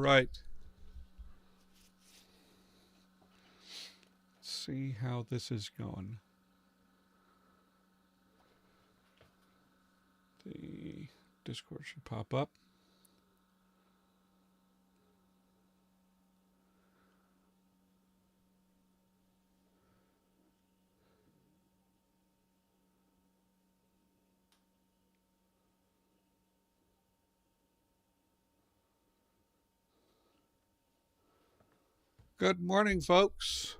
right. Let's see how this is going. The Discord should pop up. Good morning, folks.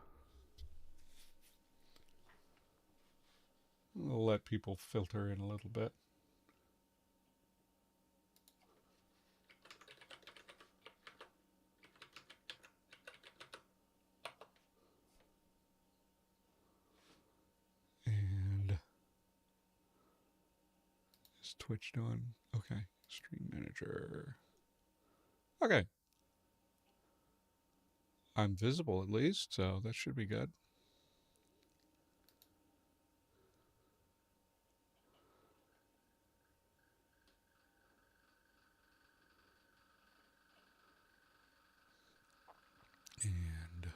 We'll let people filter in a little bit. And is Twitch doing? Okay. Stream manager. Okay. I'm visible at least, so that should be good. And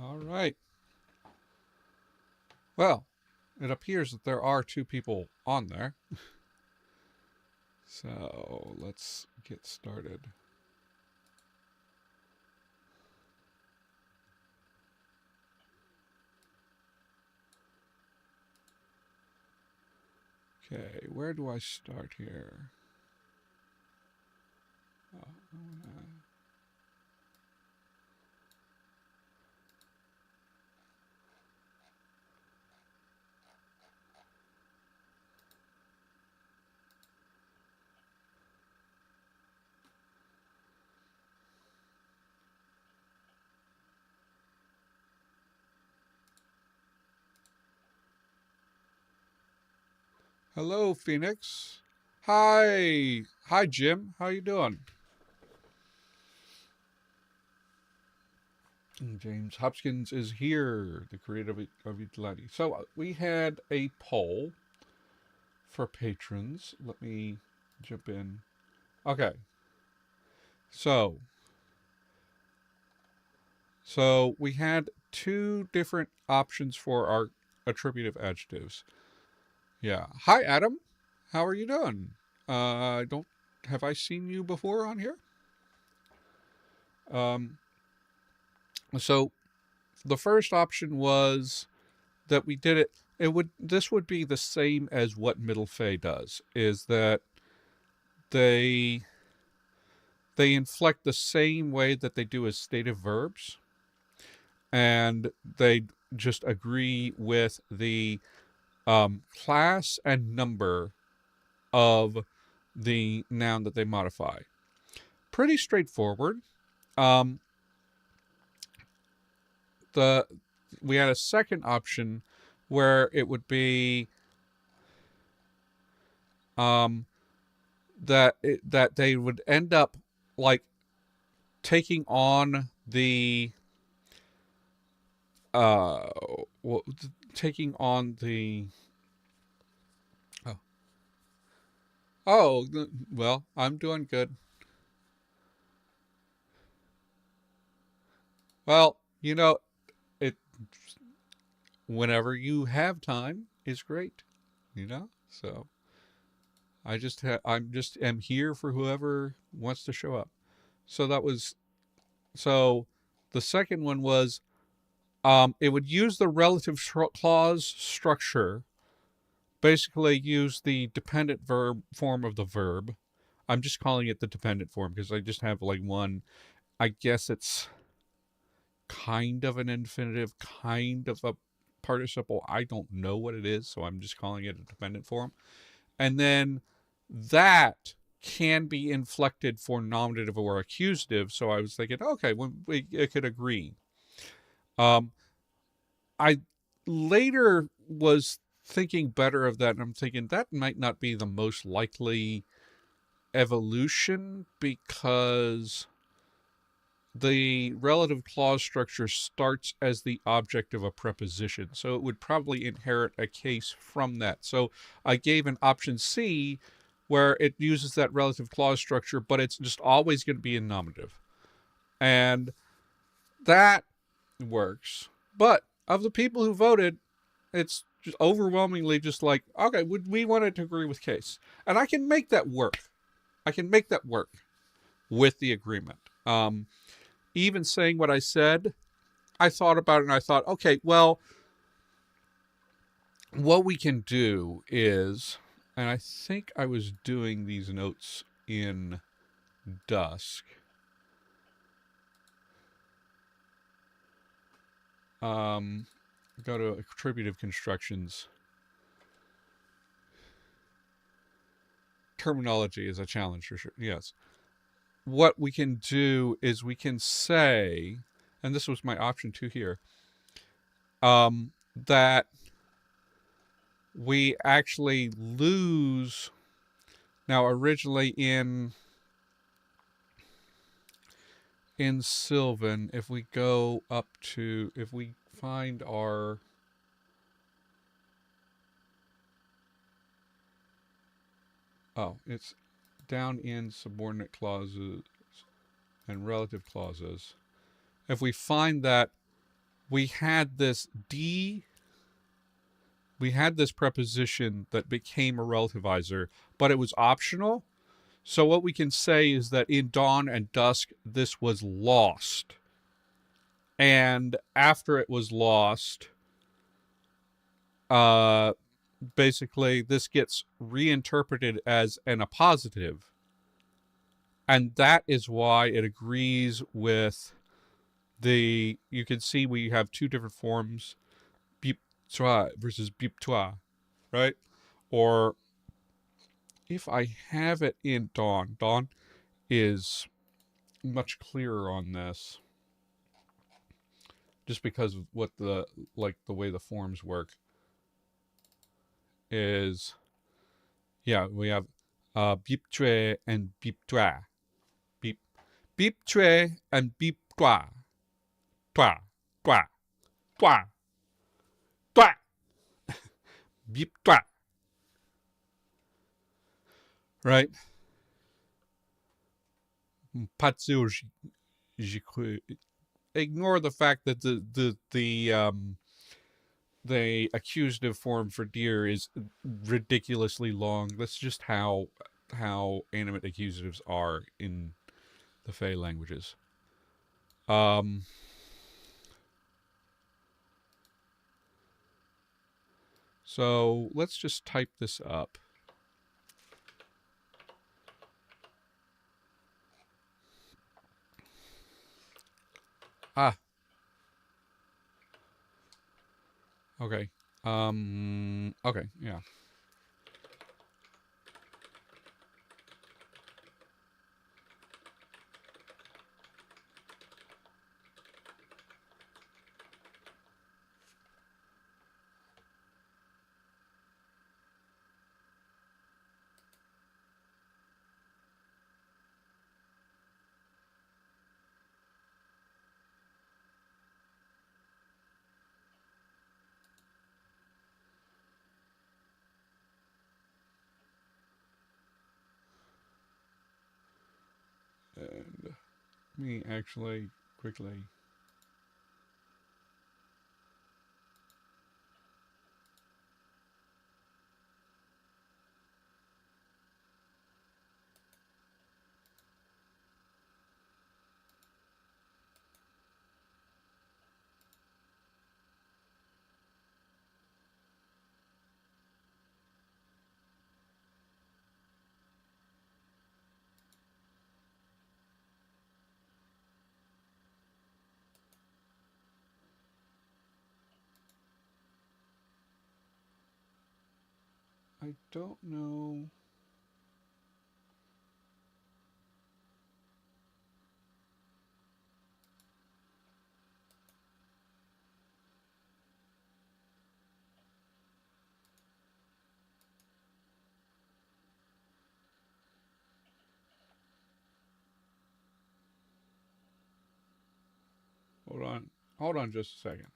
all right. Well, it appears that there are two people on there. So let's get started. Okay, where do I start here? Hello, Phoenix. Hi. Hi, Jim. How you doing? James Hopkins is here, the creator of Utility. So we had a poll for patrons. Let me jump in. Okay. So we had two different options for our attributive adjectives. Yeah. Hi, Adam. How are you doing? Don't have I seen you before on here? So the first option was that we did it. This would be the same as what Middle Fae does, is that they inflect the same way that they do as stative verbs, and they just agree with the class and number of the noun that they modify. Pretty straightforward. We had a second option where it would be that they would end up like taking on the well, I'm doing good. Well, whenever you have time is great, So I'm just am here for whoever wants to show up. So that was so. The second one was it would use the relative clause structure, basically use the dependent verb form of the verb. I'm just calling it the dependent form because I just have like one. I guess it's kind of an infinitive, kind of a participle. I don't know what it is, so I'm just calling it a dependent form. And then that can be inflected for nominative or accusative. So I was thinking, okay, it could agree. I later was thinking better of that, and I'm thinking that might not be the most likely evolution because the relative clause structure starts as the object of a preposition. So it would probably inherit a case from that. So I gave an option C where it uses that relative clause structure, but it's just always going to be in nominative. And that works. But of the people who voted, it's just overwhelmingly just like, okay, we wanted to agree with case. And I can make that work. I can make that work with the agreement. Even saying what I said, I thought about it and I thought, okay, well, what we can do is, and I think I was doing these notes in Dusk. Go to attributive constructions. Terminology is a challenge for sure. Yes. What we can do is we can say, and this was my option 2 here, that we actually lose. Now, originally in Sylvan, if we go up to, if we find our, it's down in subordinate clauses and relative clauses. If we find that we had this preposition that became a relativizer, but it was optional. So what we can say is that in dawn and dusk, this was lost. And after it was lost, basically this gets reinterpreted as an appositive. And that is why it agrees with you can see we have two different forms, bip toi versus bip toi, right? Or if I have it in dawn is much clearer on this just because of what the way the forms work is. Yeah, we have bip tre and bip toi. Bip tre and bip toi. Toi, toi, toi, toi. Bip toi. Right? Pas sûr, j'y cru. Ignore the fact that the accusative form for deer is ridiculously long. That's just how animate accusatives are in the Fae languages. So let's just type this up. Okay. Okay, yeah. And let me actually quickly I don't know. Hold on. Hold on just a second.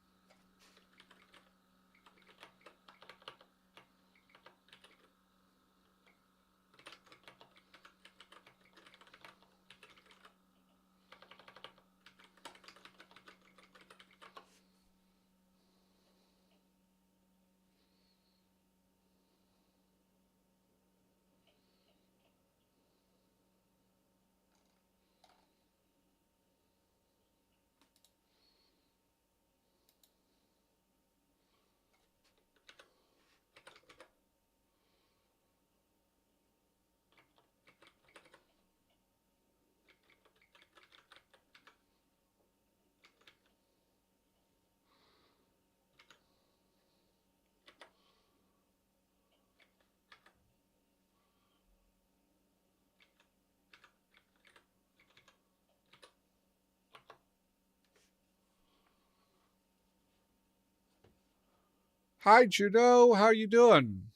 Hi, Judo. How you doing?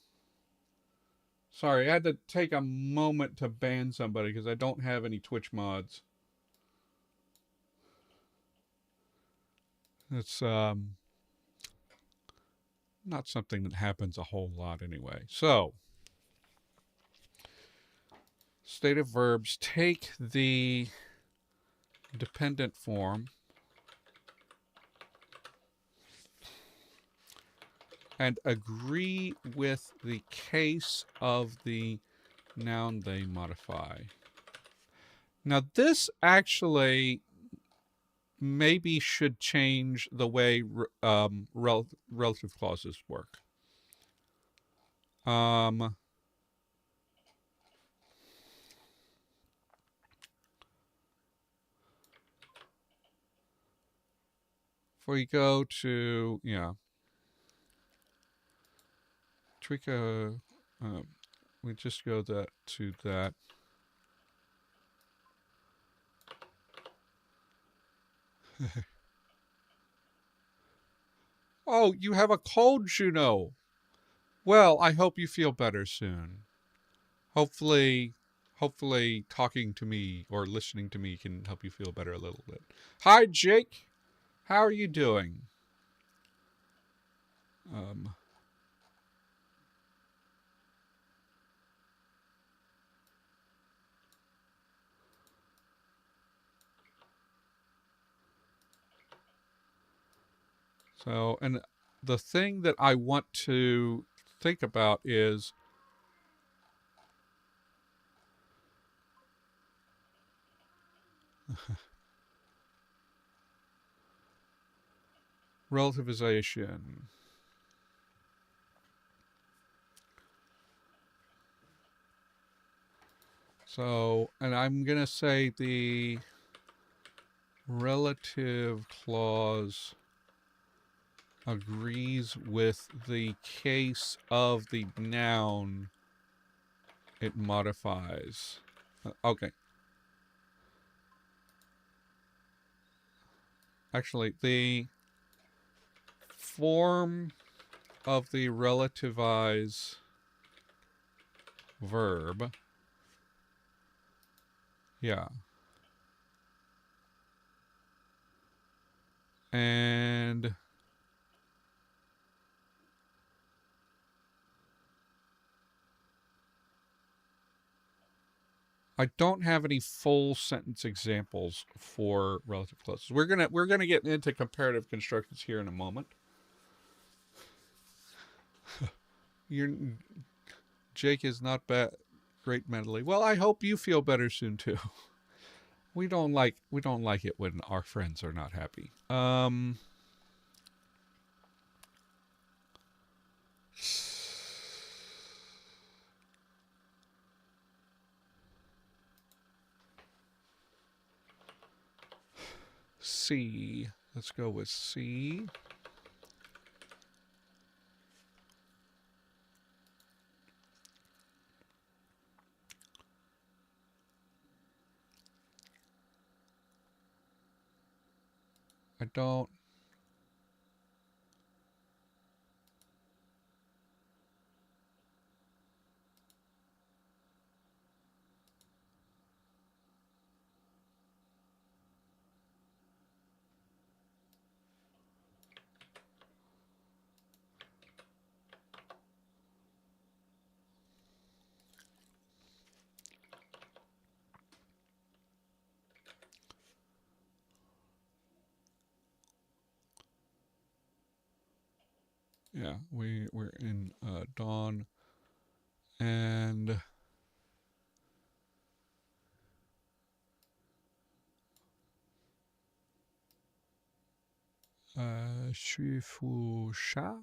Sorry, I had to take a moment to ban somebody because I don't have any Twitch mods. It's not something that happens a whole lot anyway. So, stative verbs take the dependent form and agree with the case of the noun they modify. Now, this actually maybe should change the way relative clauses work. If we go to, we just go to that. Oh, you have a cold, Juno. Well, I hope you feel better soon. Hopefully talking to me or listening to me can help you feel better a little bit. Hi, Jake. How are you doing? So, and the thing that I want to think about is relativization. So, and I'm going to say the relative clause agrees with the case of the noun it modifies. Okay. Actually, the form of the relativize verb, yeah. And I don't have any full sentence examples for relative clauses. We're gonna get into comparative constructions here in a moment. Jake is not great mentally. Well, I hope you feel better soon too. We don't like it when our friends are not happy. C. Let's go with C. I don't. Yeah, we're in dawn, and Shifusha.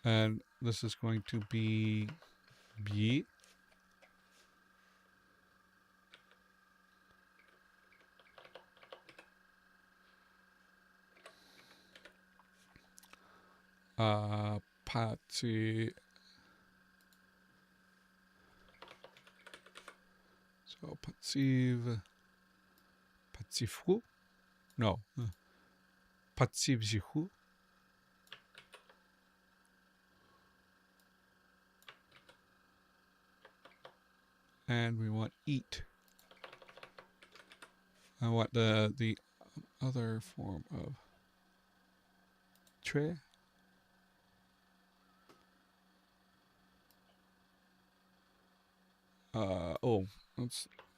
And this is going to be bi. Pati. So patsiv. Patsifru? No. Patsivzihu. And we want eat. I want the other form of tre. Oh,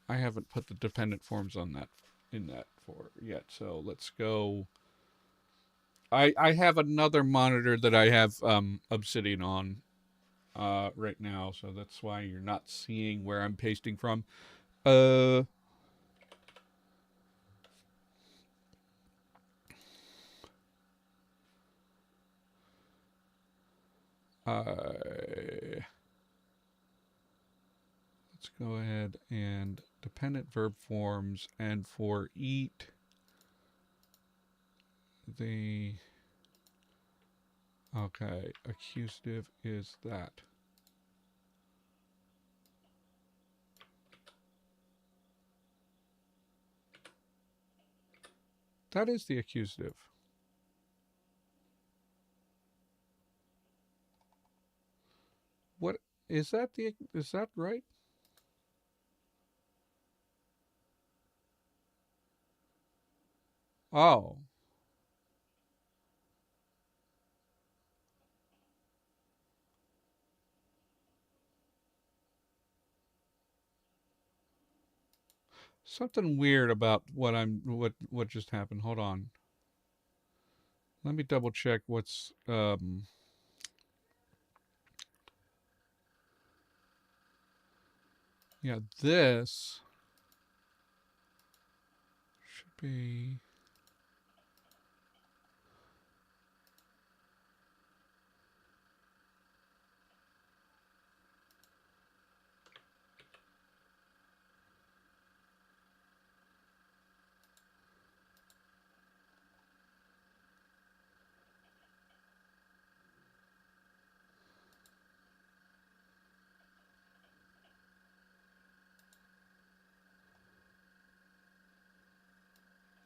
I haven't put the dependent forms on that in that for yet. So let's go. I have another monitor that I have Obsidian on right now, so that's why you're not seeing where I'm pasting from. Uh, let's go ahead and dependent verb forms, and for eat, the okay, accusative is that. That is the accusative. What is that? Is that right? Oh, something weird about what just happened. Hold on. Let me double check what's yeah, this should be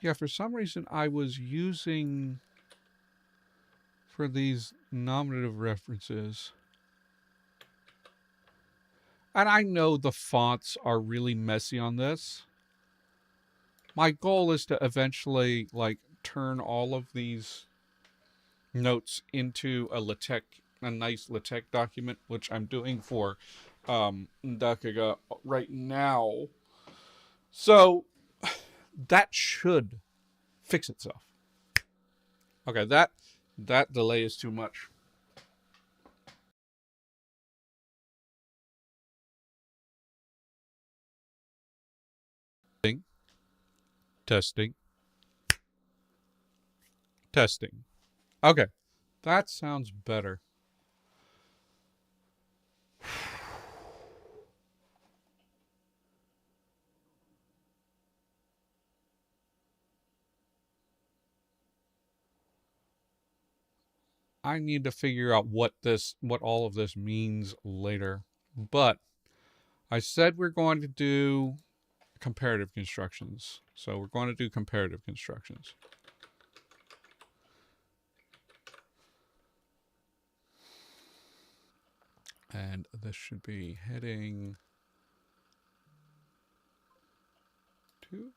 yeah, for some reason I was using for these nominative references. And I know the fonts are really messy on this. My goal is to eventually like turn all of these notes into a nice LaTeX document, which I'm doing for Ndakaga right now. So that should fix itself. Okay, that delay is too much. Testing, testing, testing. Okay, That sounds better. I need to figure out what all of this means later. But I said we're going to do comparative constructions. So we're going to do comparative constructions. And this should be heading 2.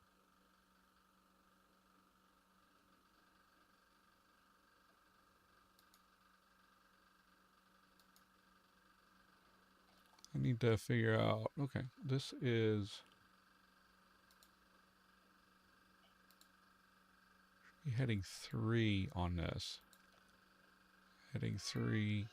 I need to figure out, okay, this is heading 3 on this. Heading 3.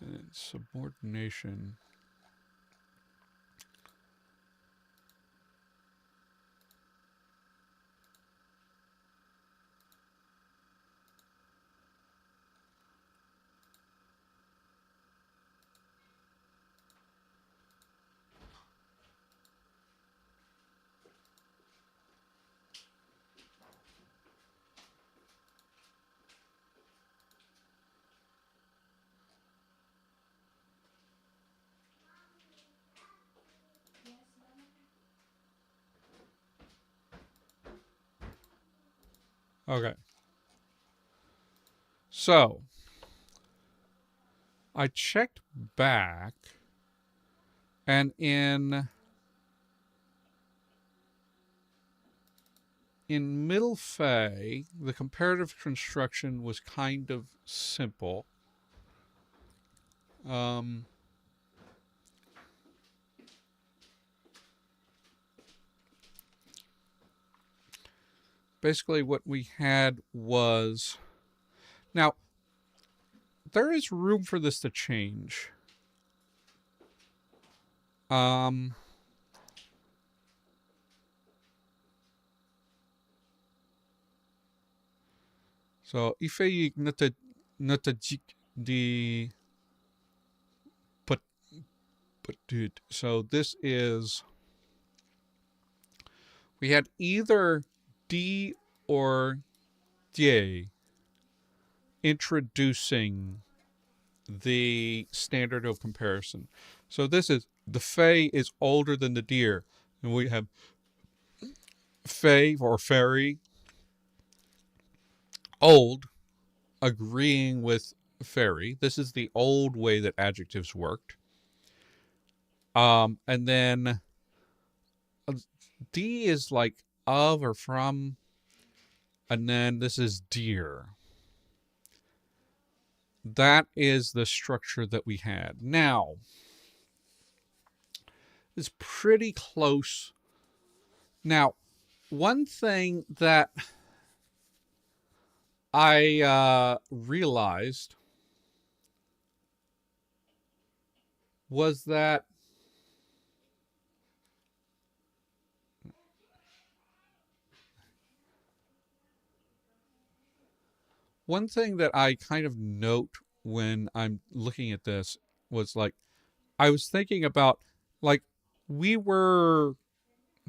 And subordination. Okay. So, I checked back, and in Middle Fae, the comparative construction was kind of simple. Basically, what we had was, now there is room for this to change. So ifei natajik di but dude. So this is, we had either D or D introducing the standard of comparison. So this is, the Fae is older than the deer, and we have Fae or Faerie, old, agreeing with Faerie. This is the old way that adjectives worked. And then D is like of or from, and then this is deer. That is the structure that we had. Now, it's pretty close. Now, one thing that I realized was that one thing that I kind of note when I'm looking at this was like, I was thinking about, like, we were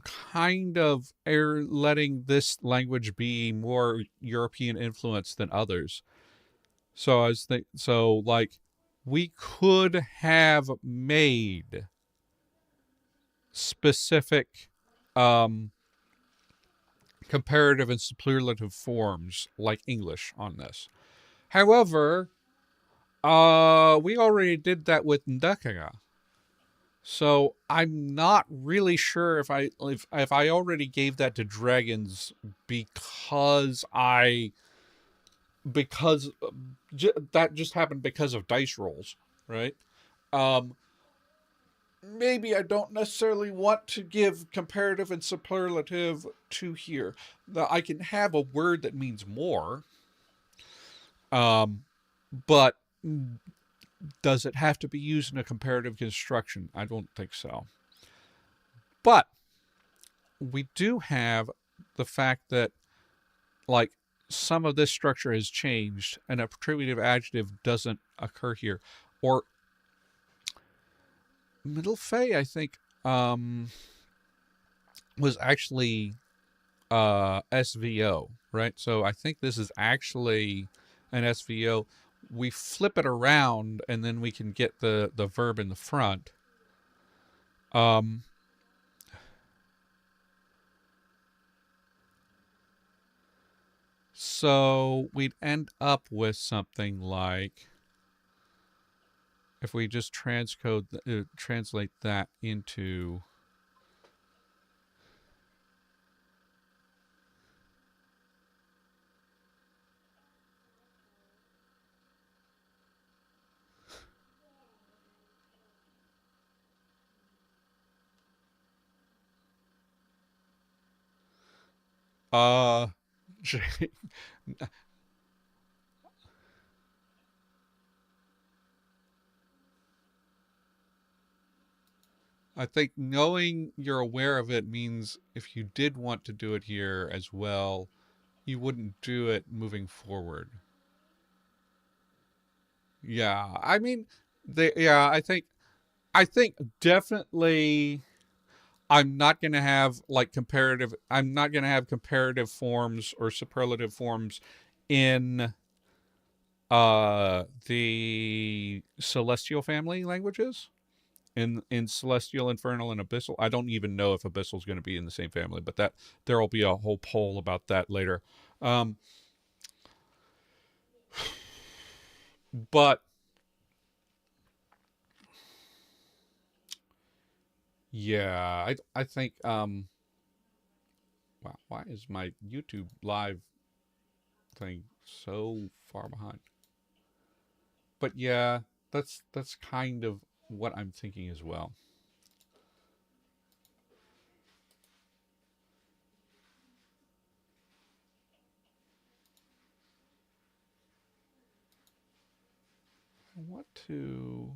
kind of letting this language be more European influence than others. So I was so like, we could have made specific comparative and superlative forms like English on this. However, we already did that with Ndakaga. So I'm not really sure if I already gave that to dragons because that just happened because of dice rolls, right? Maybe I don't necessarily want to give comparative and superlative to here. I can have a word that means more, but does it have to be used in a comparative construction? I don't think so. But we do have the fact that, like, some of this structure has changed and a attributive adjective doesn't occur here. Or middle Fae, I think, was actually SVO, right? So I think this is actually an SVO. We flip it around and then we can get the verb in the front. So we'd end up with something like, if we just translate that into uh I think knowing you're aware of it means if you did want to do it here as well, you wouldn't do it moving forward. Yeah, I mean, I think definitely I'm not going to have like comparative. I'm not going to have comparative forms or superlative forms in the celestial family languages. In celestial, infernal, and abyssal. I don't even know if abyssal is going to be in the same family, but that there will be a whole poll about that later. Um, but yeah, I think wow, why is my YouTube live thing so far behind? But yeah, that's kind of what I'm thinking as well. I want to.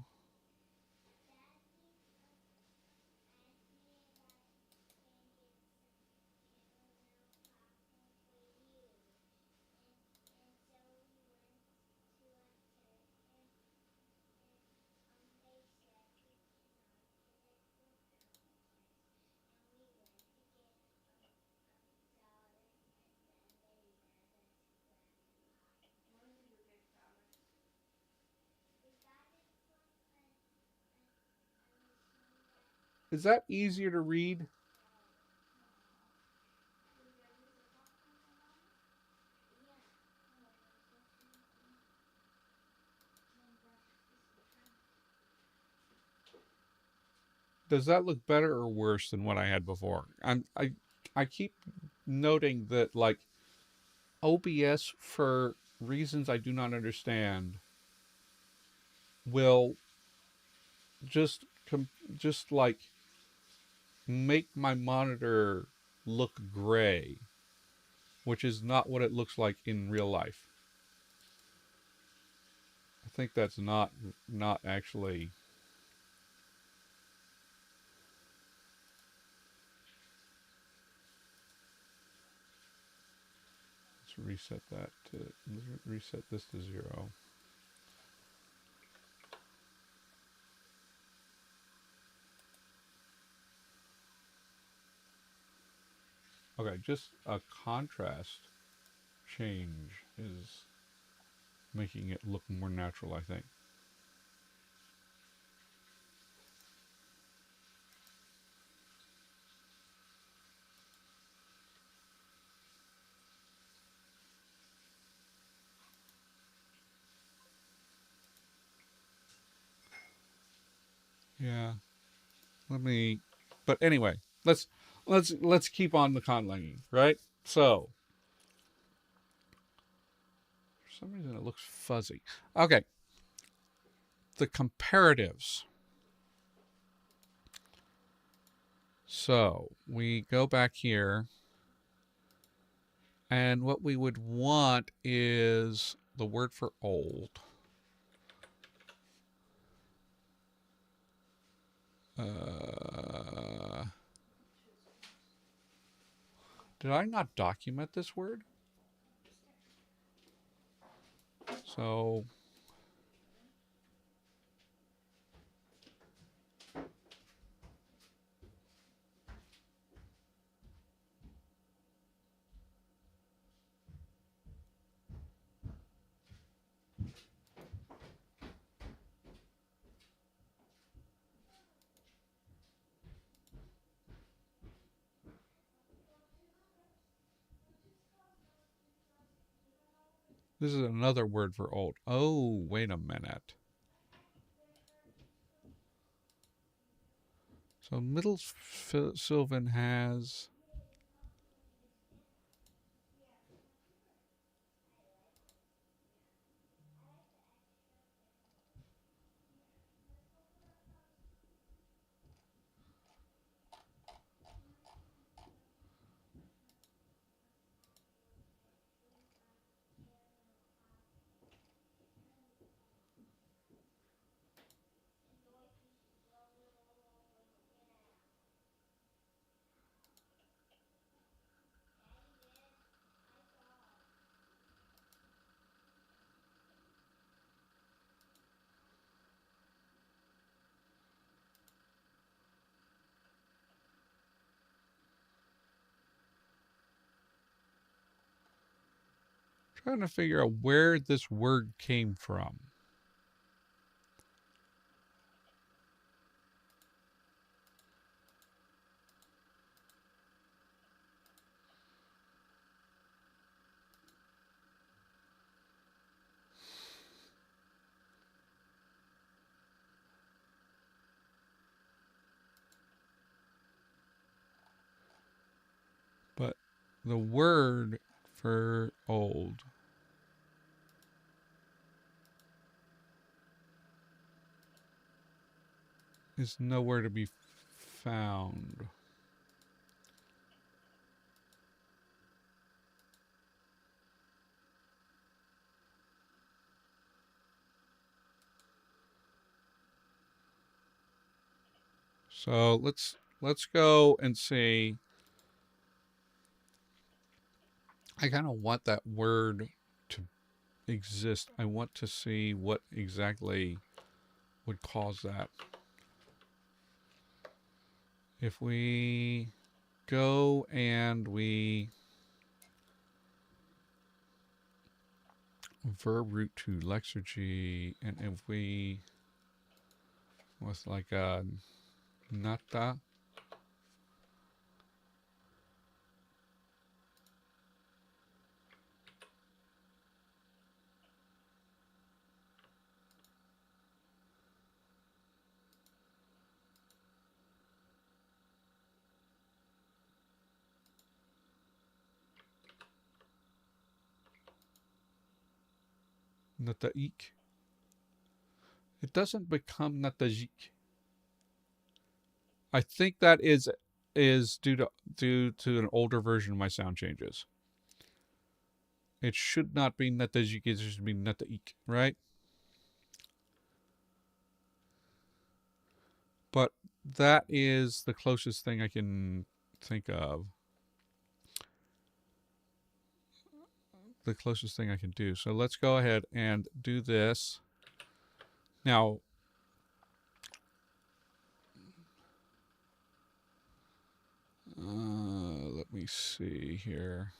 Is that easier to read? Does that look better or worse than what I had before? I keep noting that, like, OBS, for reasons I do not understand, will just just like make my monitor look gray, which is not what it looks like in real life. I think that's not actually. Let's reset that to reset this to 0. Okay, just a contrast change is making it look more natural, I think. Yeah. Let me. But anyway, let's keep on the conlanging, right? So for some reason it looks fuzzy. Okay. the comparatives. So we go back here, and what we would want is the word for old. Did I not document this word? So this is another word for old. Oh, wait a minute. So Middle Sylvan has... Trying to figure out where this word came from. But the word for old is nowhere to be found. So let's go and see. I kind of want that word to exist. I want to see what exactly would cause that. If we go and we verb root to Lexergy, and if we with like a nata, nataik, it doesn't become natajik. I think that is due to an older version of my sound changes. It should not be natajik, it should be nataik, right? But that is the closest thing I can think of. The closest thing I can do. So let's go ahead and do this. Now, let me see here.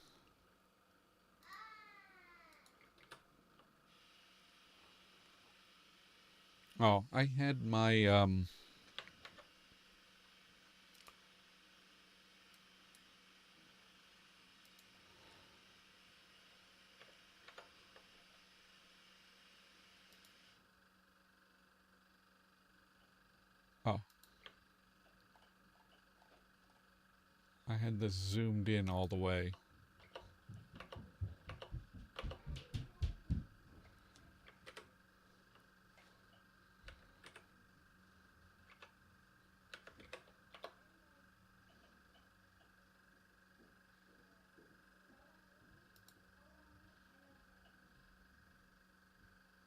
Oh, I had my oh, I had this zoomed in all the way.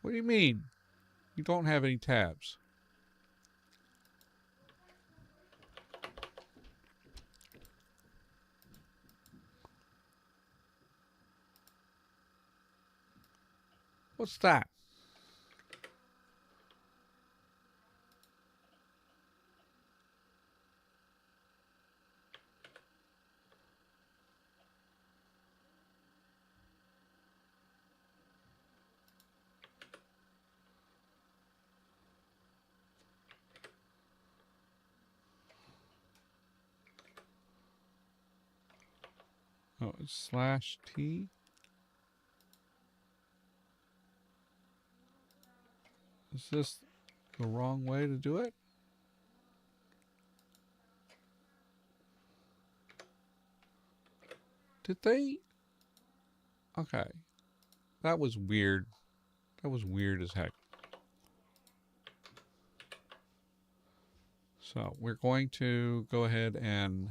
What do you mean? You don't have any tabs. What's that? Oh, it's /T. Is this the wrong way to do it? Did they? Okay. That was weird. That was weird as heck. So we're going to go ahead and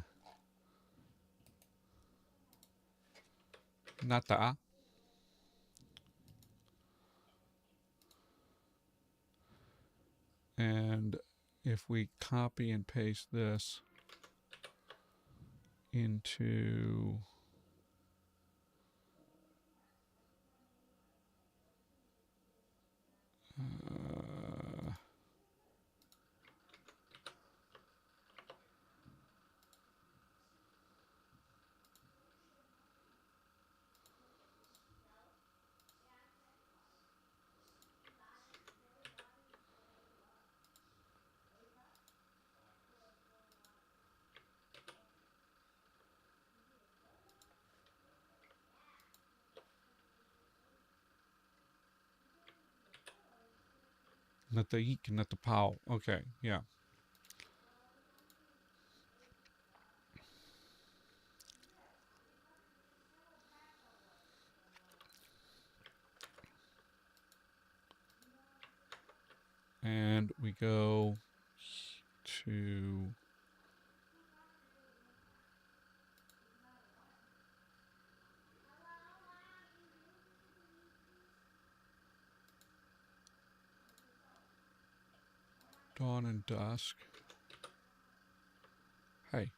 nata. And if we copy and paste this into nataik, natapao. Okay, yeah. And we go to dawn and dusk. Hey.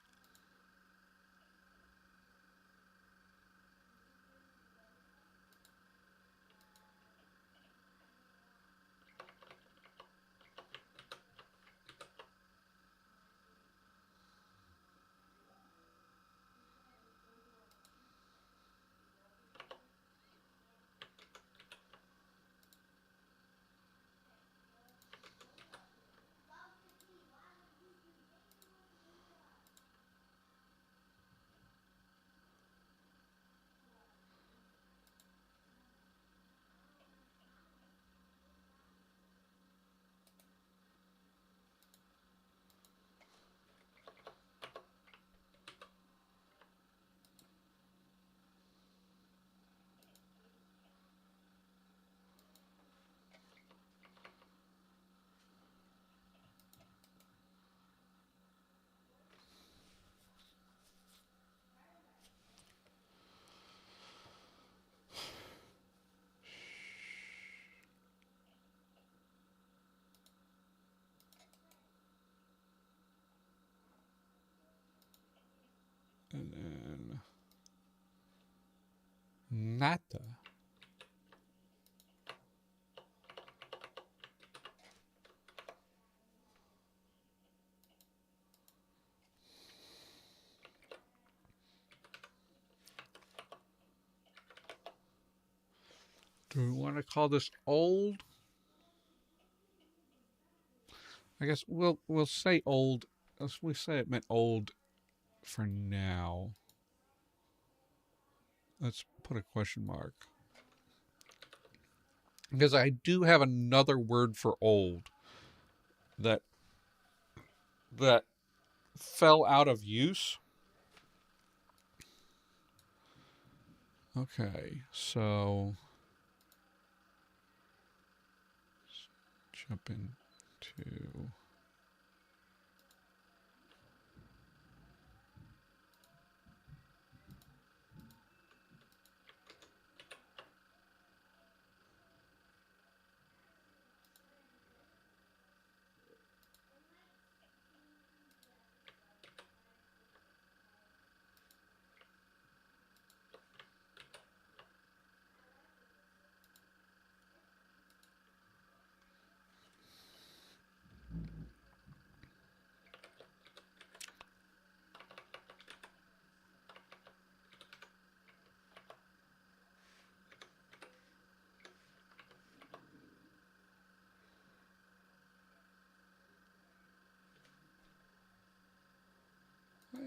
And then nata. Do we want to call this old? I guess we'll say old. We say it meant old for now. Let's put a question mark. Because I do have another word for old that fell out of use. Okay, so jump into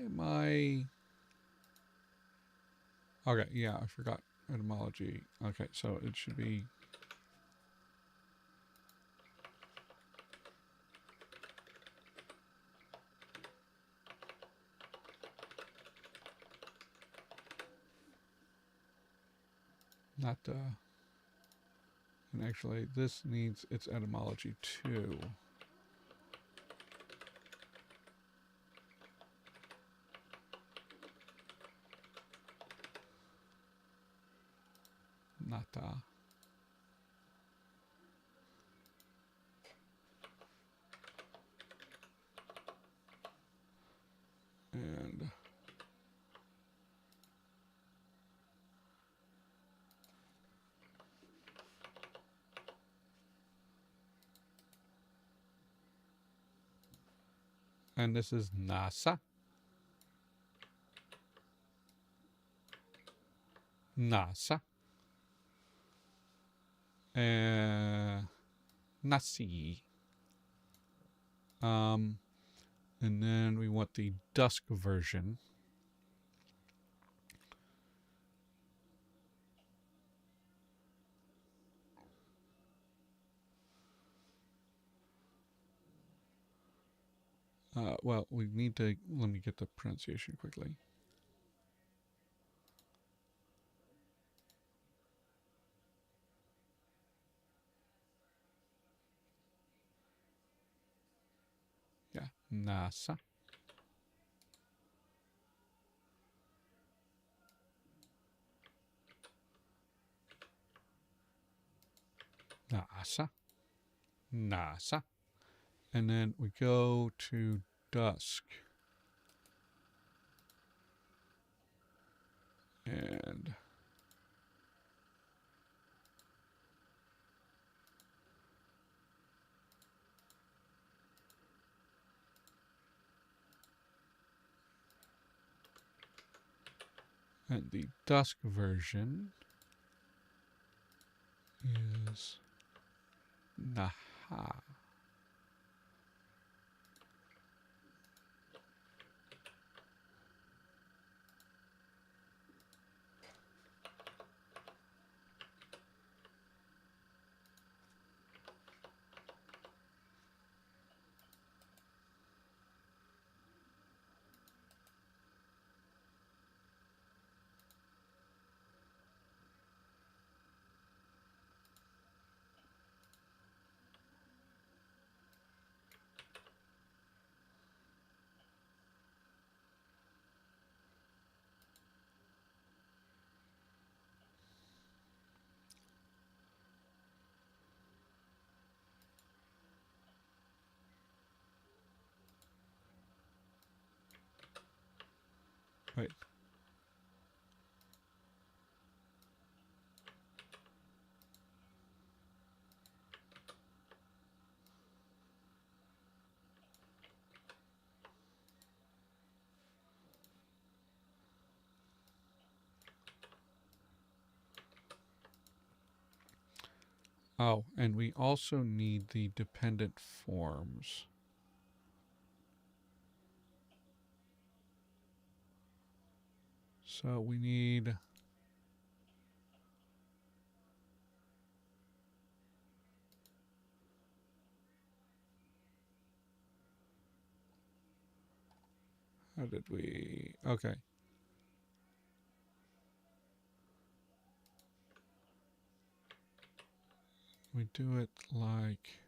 am I... Okay, yeah, I forgot etymology. Okay, so it should be... Not, and actually, this needs its etymology too. Nata. And this is NASA. NASA. Nasi. And then we want the dusk version. Well, we need to... Let me get the pronunciation quickly. Yeah, NASA. NASA. NASA. And then we go to dusk. And the dusk version is Naha. Wait. Oh, and we also need the dependent forms. So we need... How did we... Okay. We do it like...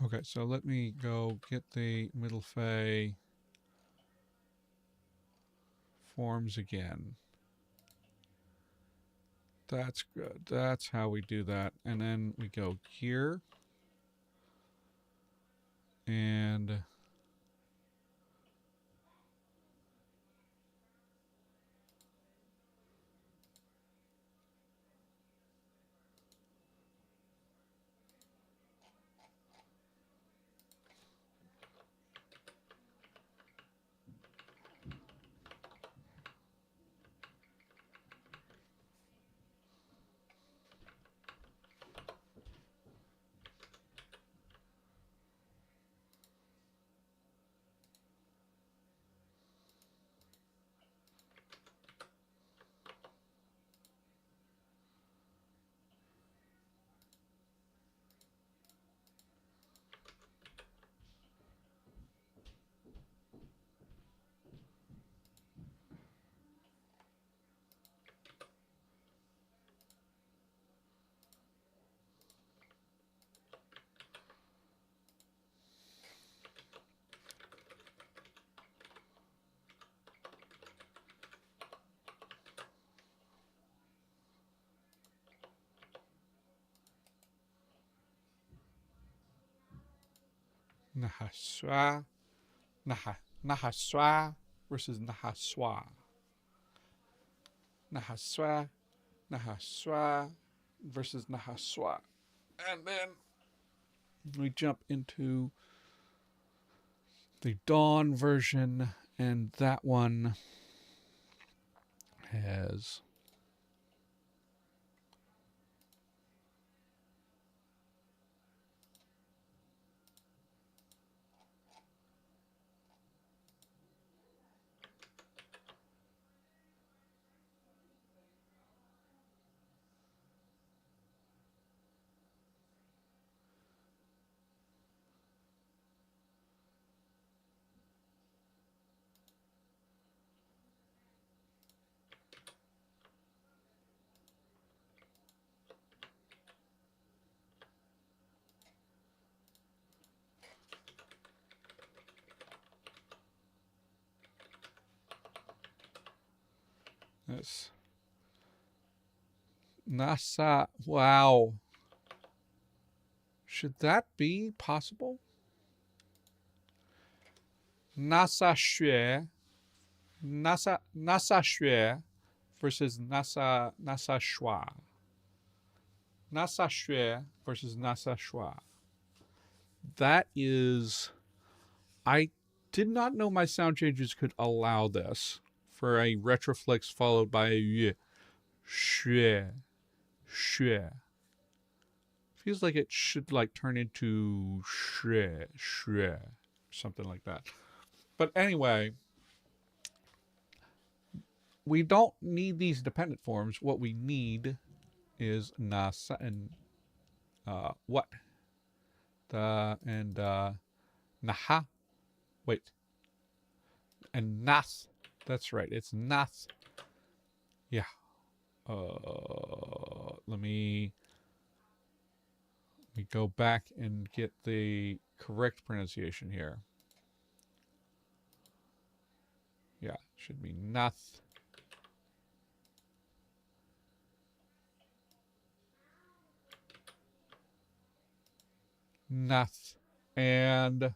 Okay, so let me go get the Middle Fae forms again. That's good. That's how we do that. And then we go here. And Nahaswa. Nahaswa versus Nahaswa. Nahaswa. Nahaswa versus Nahaswa. And then we jump into the Dawn version, and that one has this Nasa. Wow. Should that be possible? Nasa Xue. Nasa Xue versus Nasa Shua. Nasa Xue versus Nasa Shua. That is, I did not know my sound changes could allow this for a retroflex followed by a yue. Xue. Xue. Feels like it should like turn into shre, shre, something like that. But anyway, we don't need these dependent forms. What we need is nasa and what the and naha. Wait, and nath. That's right. It's nath. Yeah. Let me go back and get the correct pronunciation here. Yeah, should be nath. Nath. And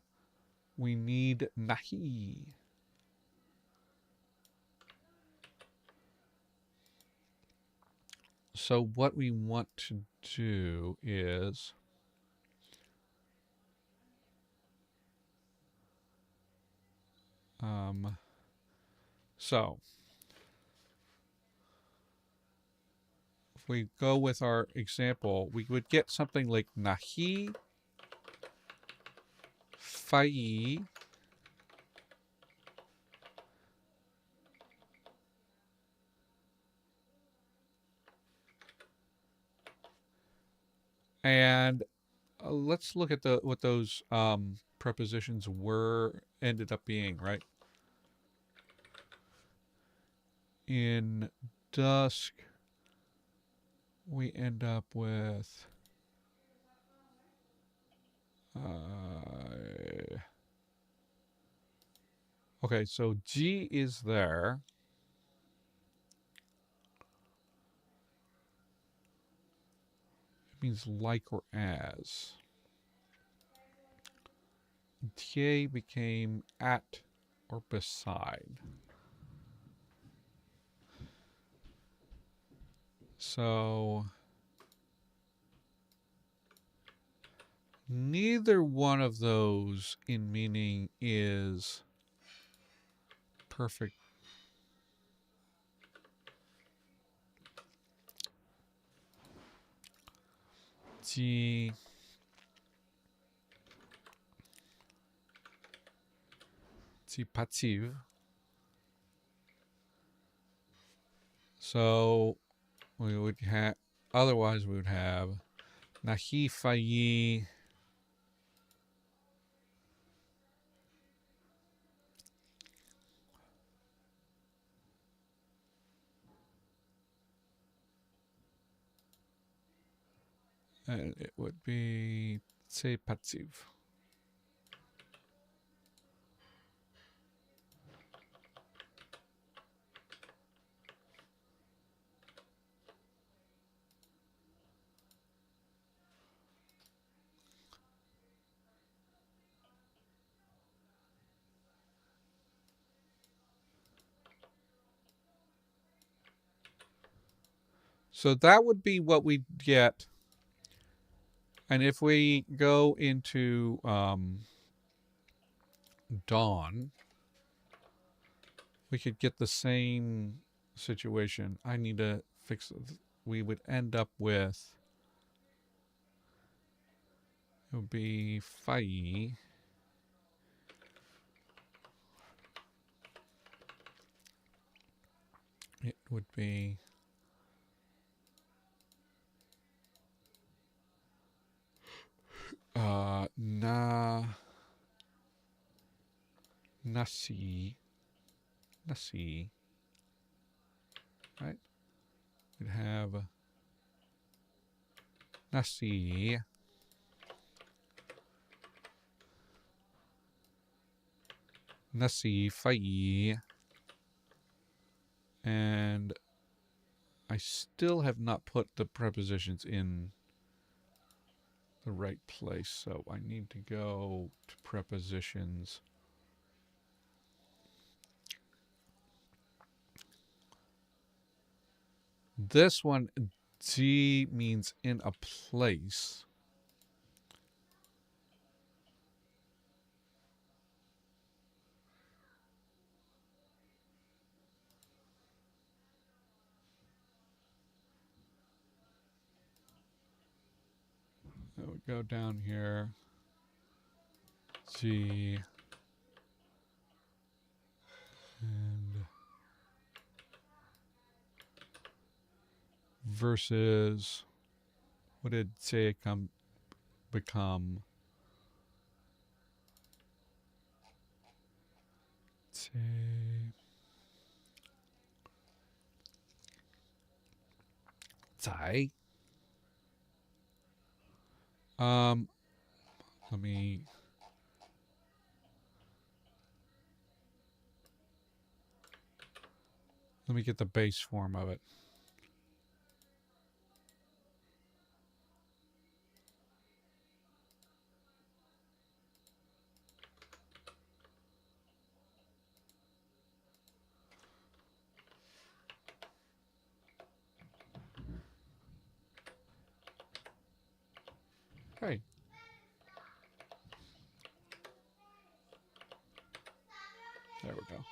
we need nahi. So what we want to do is so if we go with our example, we would get something like nahi, Faerie, and let's look at the what those prepositions ended up being, right? In dusk, we end up with okay, so G is there. It means like or as. Tie became at or beside. So neither one of those in meaning is perfect. Ji passive. So we would have, otherwise we would have nahi fayi and it would be say passive. So that would be what we get. And if we go into dawn, we could get the same situation. I need to fix it. We would end up with, it would be Faerie. It would be Nasi, right? We'd have Nasi, Faerie, and I still have not put the prepositions in the right place, so I need to go to prepositions. This one, D means in a place. So we go down here. G and versus, what did say become? Say, Zai. Let me get the base form of it. Okay. There we go.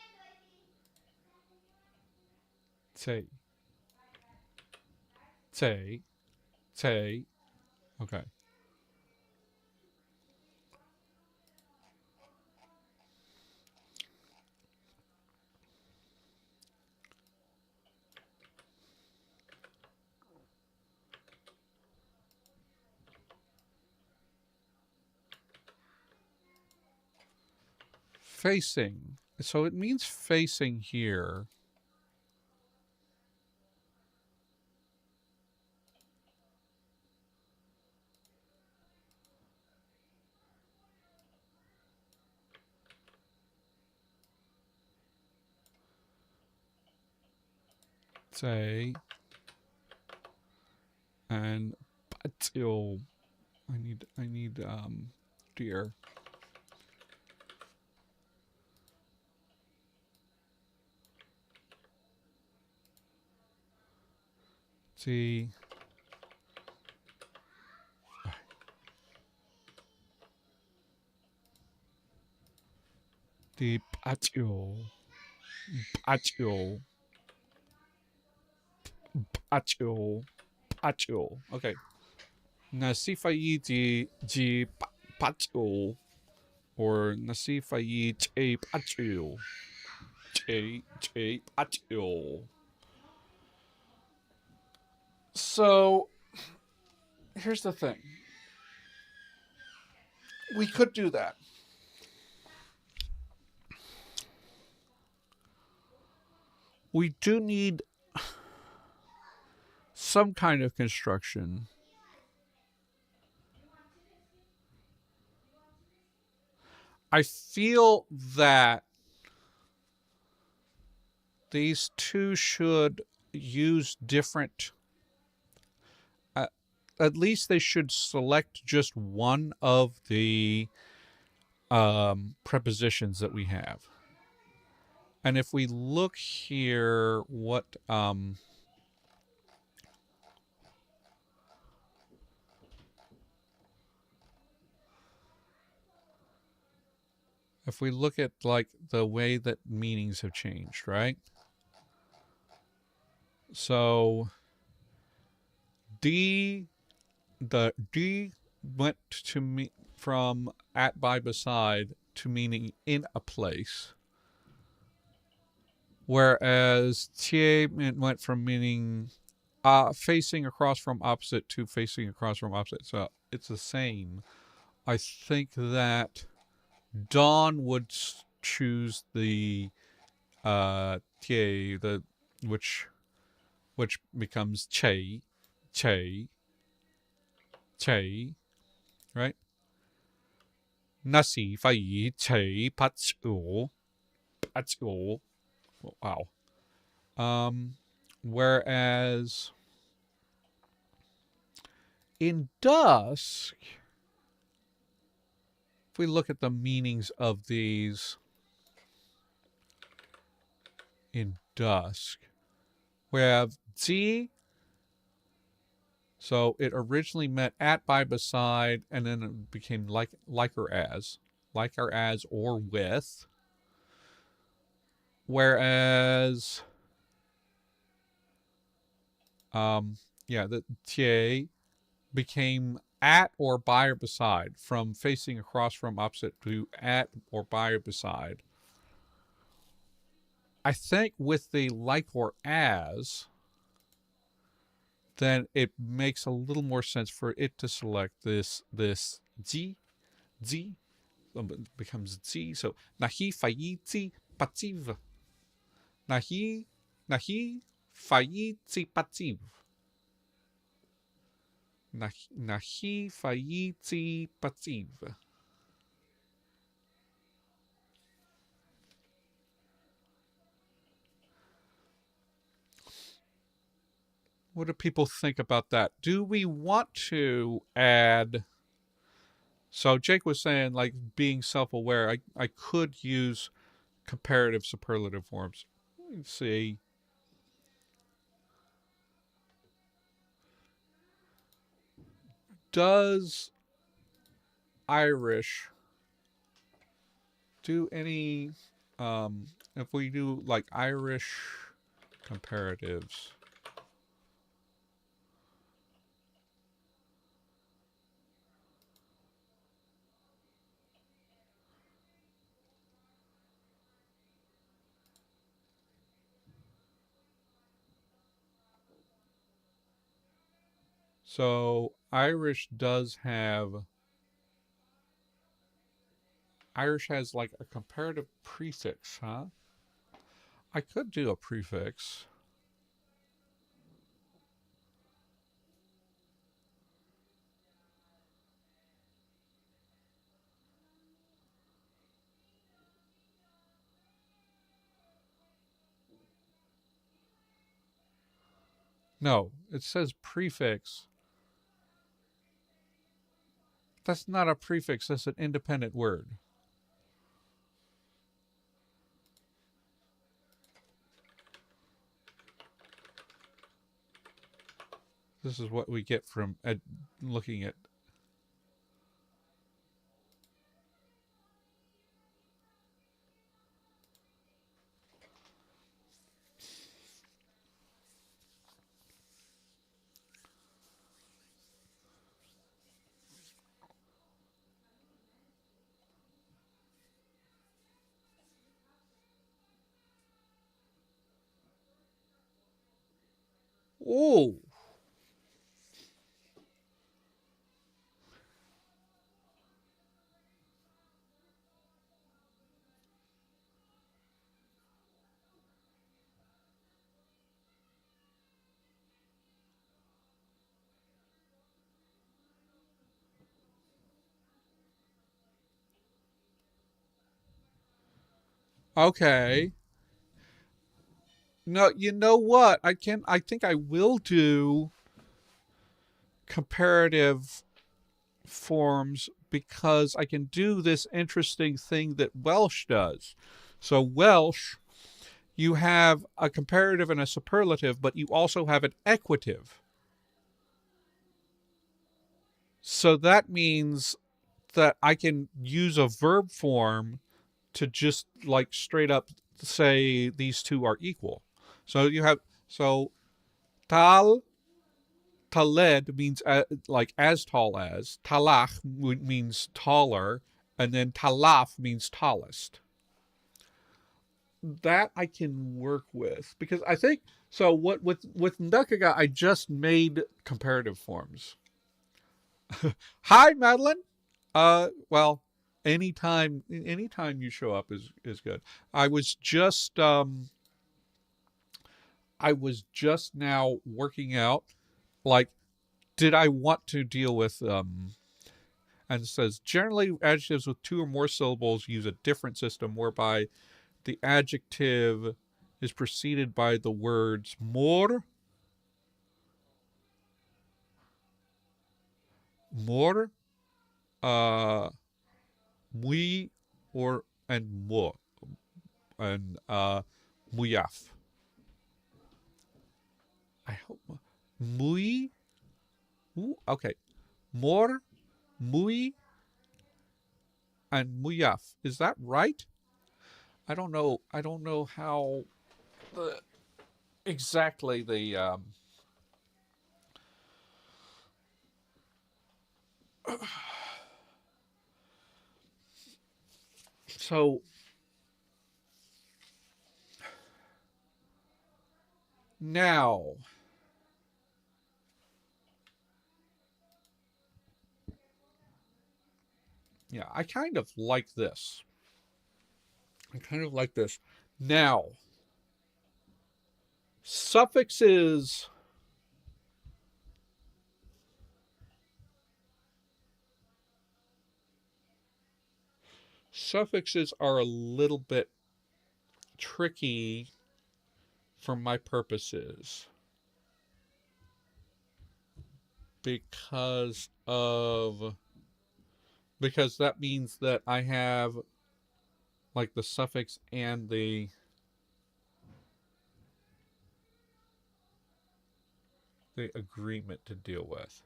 Say. Okay. Facing. So it means facing here. Say. And patio. I need deer. See. The patio. Okay. Nasifai ji patio. Or Nasifai che patio. Che patio. So, here's the thing. We could do that. We do need some kind of construction. I feel that these two should use different, at least they should select just one of the prepositions that we have. And if we look here, what if we look at like the way that meanings have changed, right? So D, the D went to me from at, by, beside to meaning in a place, whereas Tie went from meaning facing across from opposite to facing across from opposite. So it's the same. I think that Dawn would choose the Tie, the which becomes Che, Che, Che, right? Nasi Fai Che Patsu Patsu. Wow. Whereas in Dusk, if we look at the meanings of these in Dusk, we have Zi. So it originally meant at, by, beside, and then it became like or as or with. Whereas, the Tie became at or by or beside, from facing across from opposite to at or by or beside. I think with the like or as, then it makes a little more sense for it to select this Zi, it becomes Zi. So nahi fayi Zi pativ. Nahi fayi Zi pativ. Nahi fayi Zi pativ. What do people think about that? Do we want to add? So Jake was saying, like, being self-aware. I could use comparative superlative forms. Let's see. Does Irish do any? If we do like Irish comparatives. So Irish has like a comparative prefix, huh? I could do a prefix. No, it says prefix. That's not a prefix, that's an independent word. This is what we get from looking at. Oh, okay. No, you know what? I think I will do comparative forms because I can do this interesting thing that Welsh does. So Welsh, you have a comparative and a superlative, but you also have an equative. So that means that I can use a verb form to just like straight up say these two are equal. So you have tal taled means like as tall as, talach means taller, and then talaf means tallest. That I can work with because I think so. What with Ndakaga, I just made comparative forms. Hi, Madeline. Well, anytime you show up is good. I was just now working out like did I want to deal with and it says generally adjectives with two or more syllables use a different system whereby the adjective is preceded by the words more, muy, or and mo, and muyaf. I hope muy. Ooh, okay, more, muy, and muyaf. Is that right? I don't know. I don't know how the exactly the so now yeah, I kind of like this. Now, suffixes are a little bit tricky for my purposes because that means that I have like the suffix and the agreement to deal with.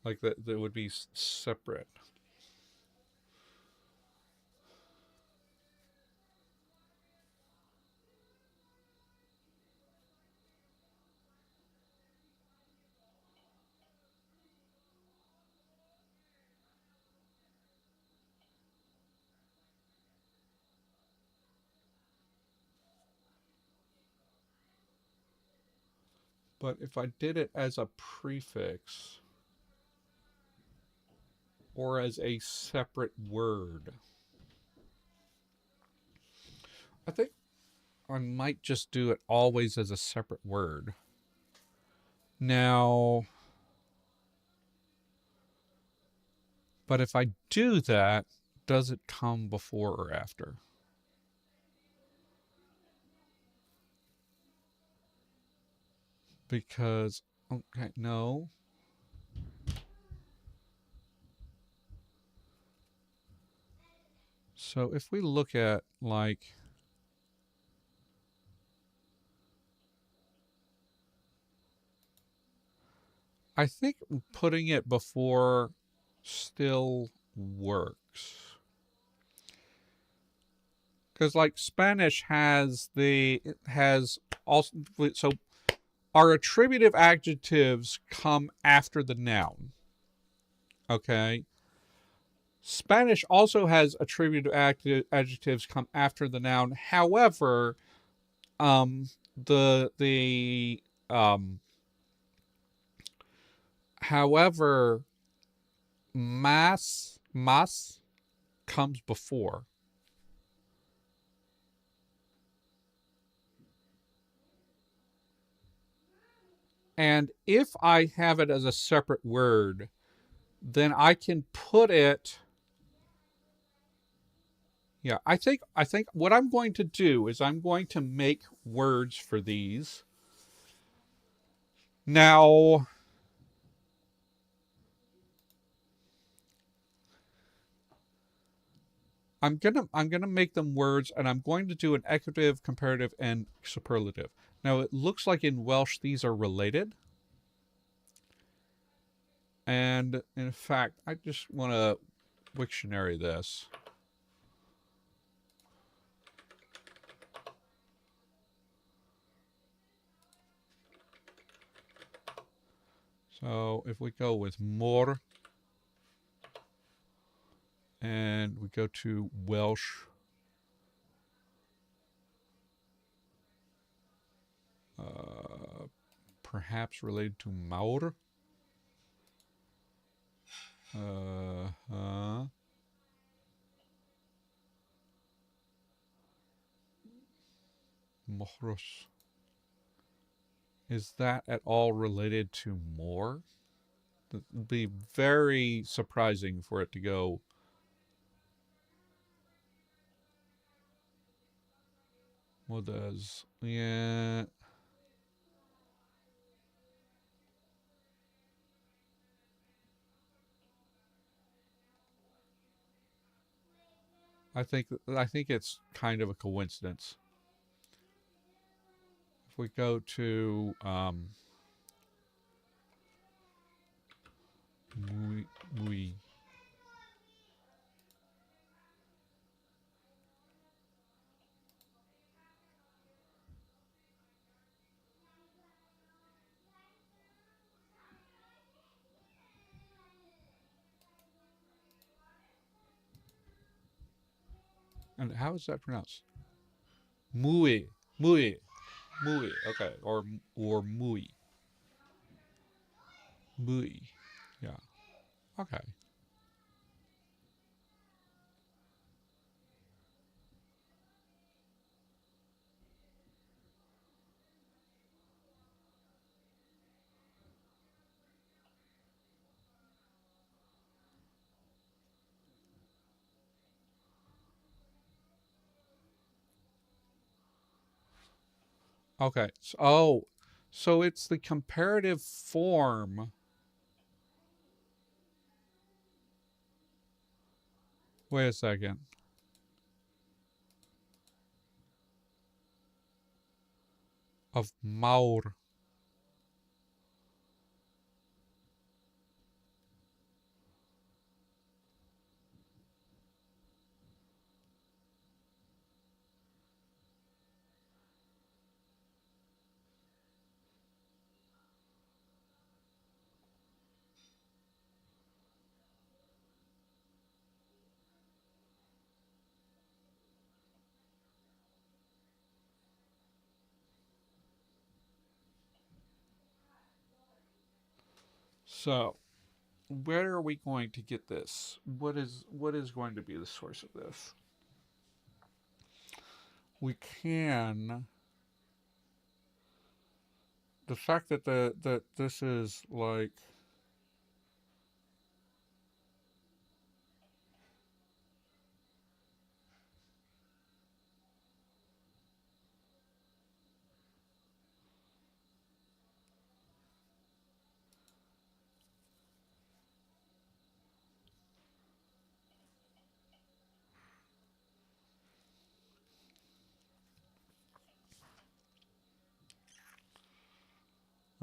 Like that would be separate. But if I did it as a prefix or as a separate word, I think I might just do it always as a separate word. Now, but if I do that, does it come before or after? Because, okay, no. So if we look at like, I think putting it before still works. Because like Spanish has also, so our attributive adjectives come after the noun. Okay. Spanish also has attributive adjectives come after the noun. However, however, mas comes before. And if I have it as a separate word, then I can put it. Yeah, I think what I'm going to do is I'm going to make words for these. Now, I'm gonna make them words, and I'm going to do an equative, comparative, and superlative. Now it looks like in Welsh these are related, and in fact, I just want to Wiktionary this. So if we go with more and we go to Welsh, perhaps related to Maur. Mohros. Is that at all related to more? It would be very surprising for it to go. What does? Yeah. I think it's kind of a coincidence. If we go to we and how is that pronounced? Mui, mui, mui. Okay, or mui, mui. Yeah. Okay. Okay. So it's the comparative form. Wait a second. Of Maur. So where are we going to get this? What is going to be the source of this? We can the fact that this is like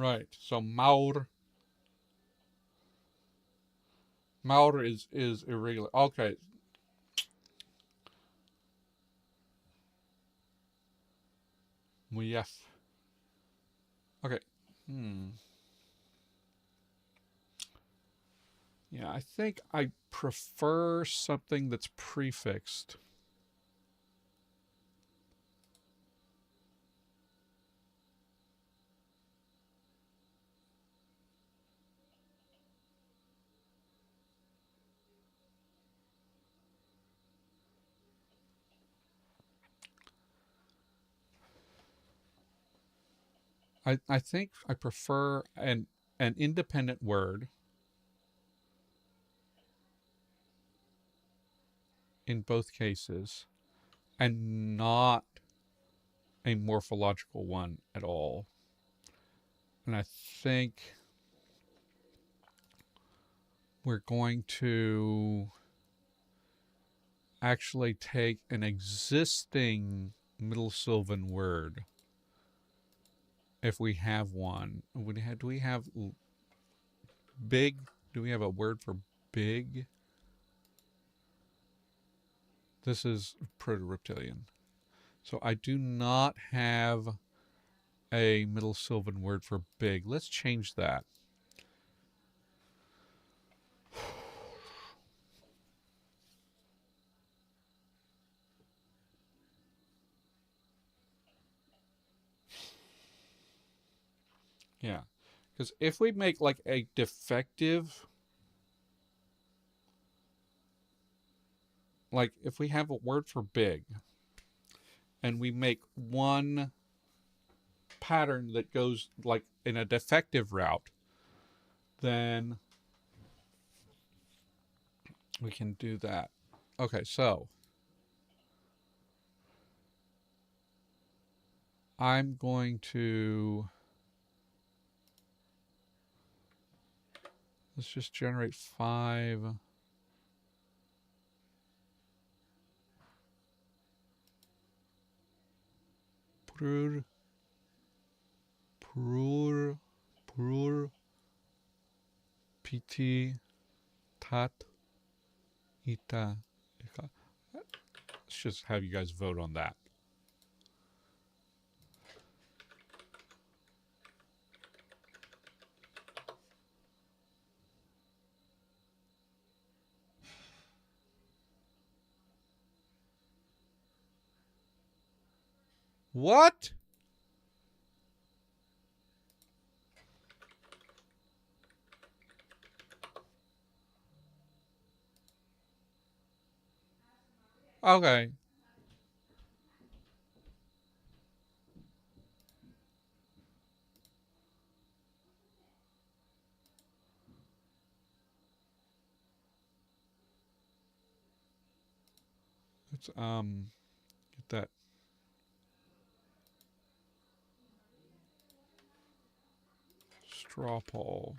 right. So Maur is irregular. Okay. Yes. Okay. Hmm. Yeah, I think I prefer something that's prefixed. I think I prefer an independent word in both cases and not a morphological one at all. And I think we're going to actually take an existing Middle Sylvan word if we have one. Do we have big? Do we have a word for big? This is Proto-Reptilian. So I do not have a Middle Sylvan word for big. Let's change that. Yeah. Because if we make like a defective, like if we have a word for big and we make one pattern that goes like in a defective route, then we can do that. Okay, so I'm going to, let's just generate 5. Prur, prur, prur, pt, tat, ita. Let's just have you guys vote on that. What? Okay. Let's get that straw poll.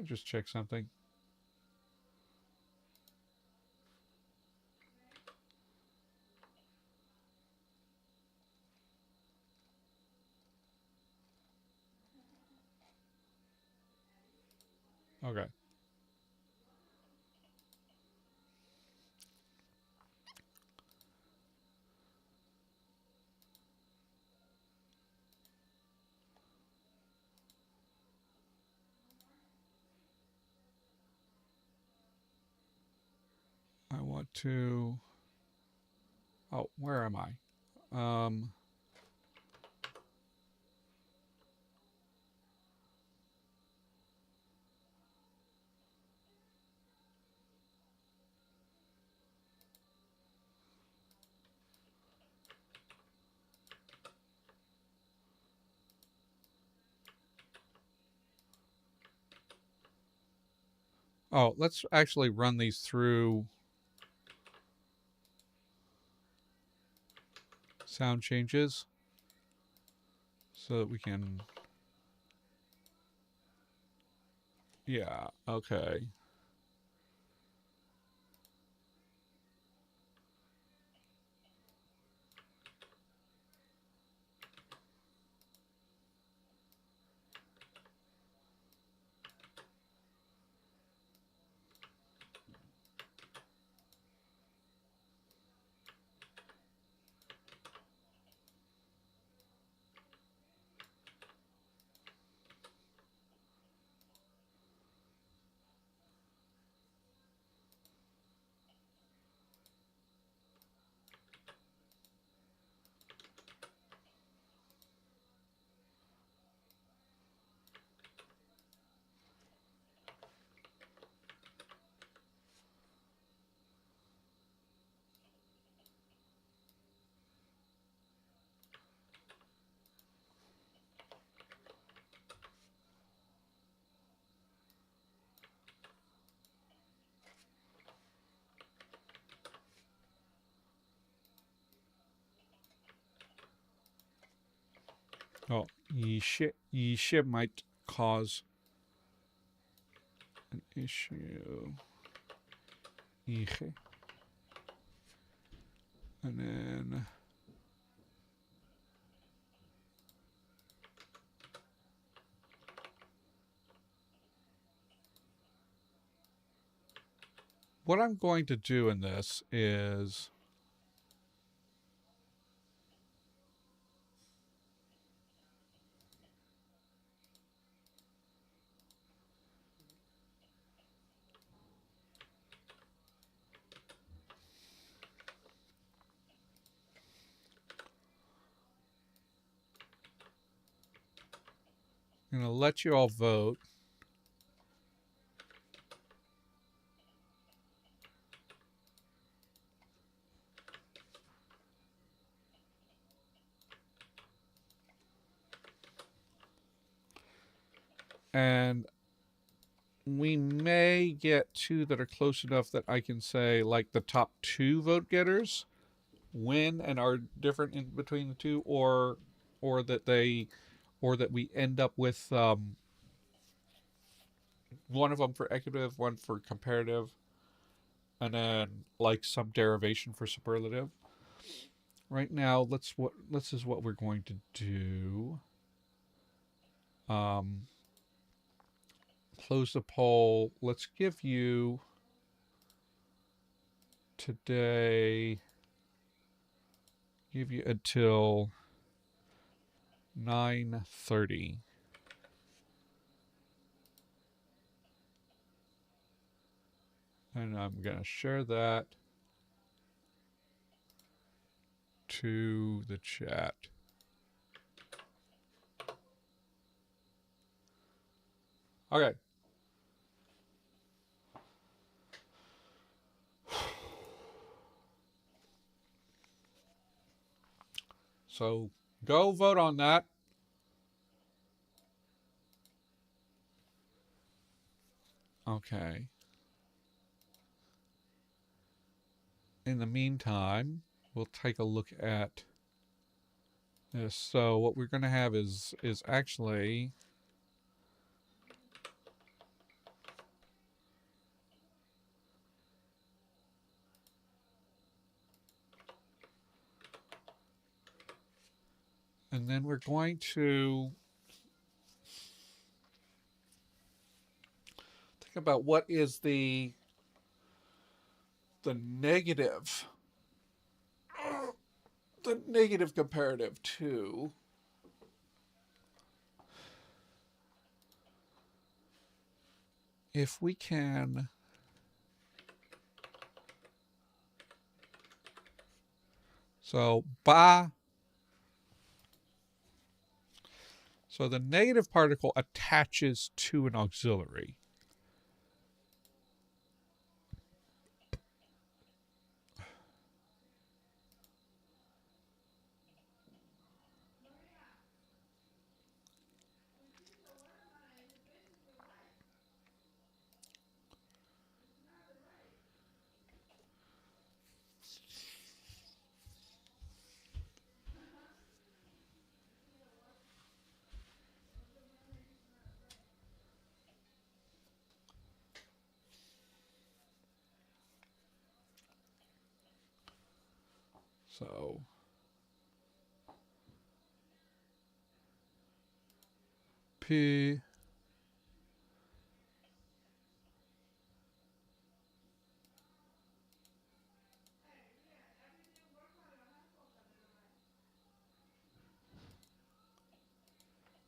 I just check something. Okay. I want to. Oh, where am I? Um. Oh, let's actually run these through sound changes so that we can. Yeah. Okay. Oh, ye shit might cause an issue. Yeche. And then what I'm going to do in this is I'm going to let you all vote. And we may get two that are close enough that I can say, like, the top two vote getters win and are different in between the two, or that we end up with one of them for equitative, one for comparative, and then like some derivation for superlative. Right now, this is what we're going to do. Close the poll. Let's give you today. Give you until 9:30. And I'm going to share that to the chat. Okay. So go vote on that. Okay. In the meantime, we'll take a look at this. So what we're going to have is actually and then we're going to think about what is the negative comparative to if we can so the negative particle attaches to an auxiliary. So P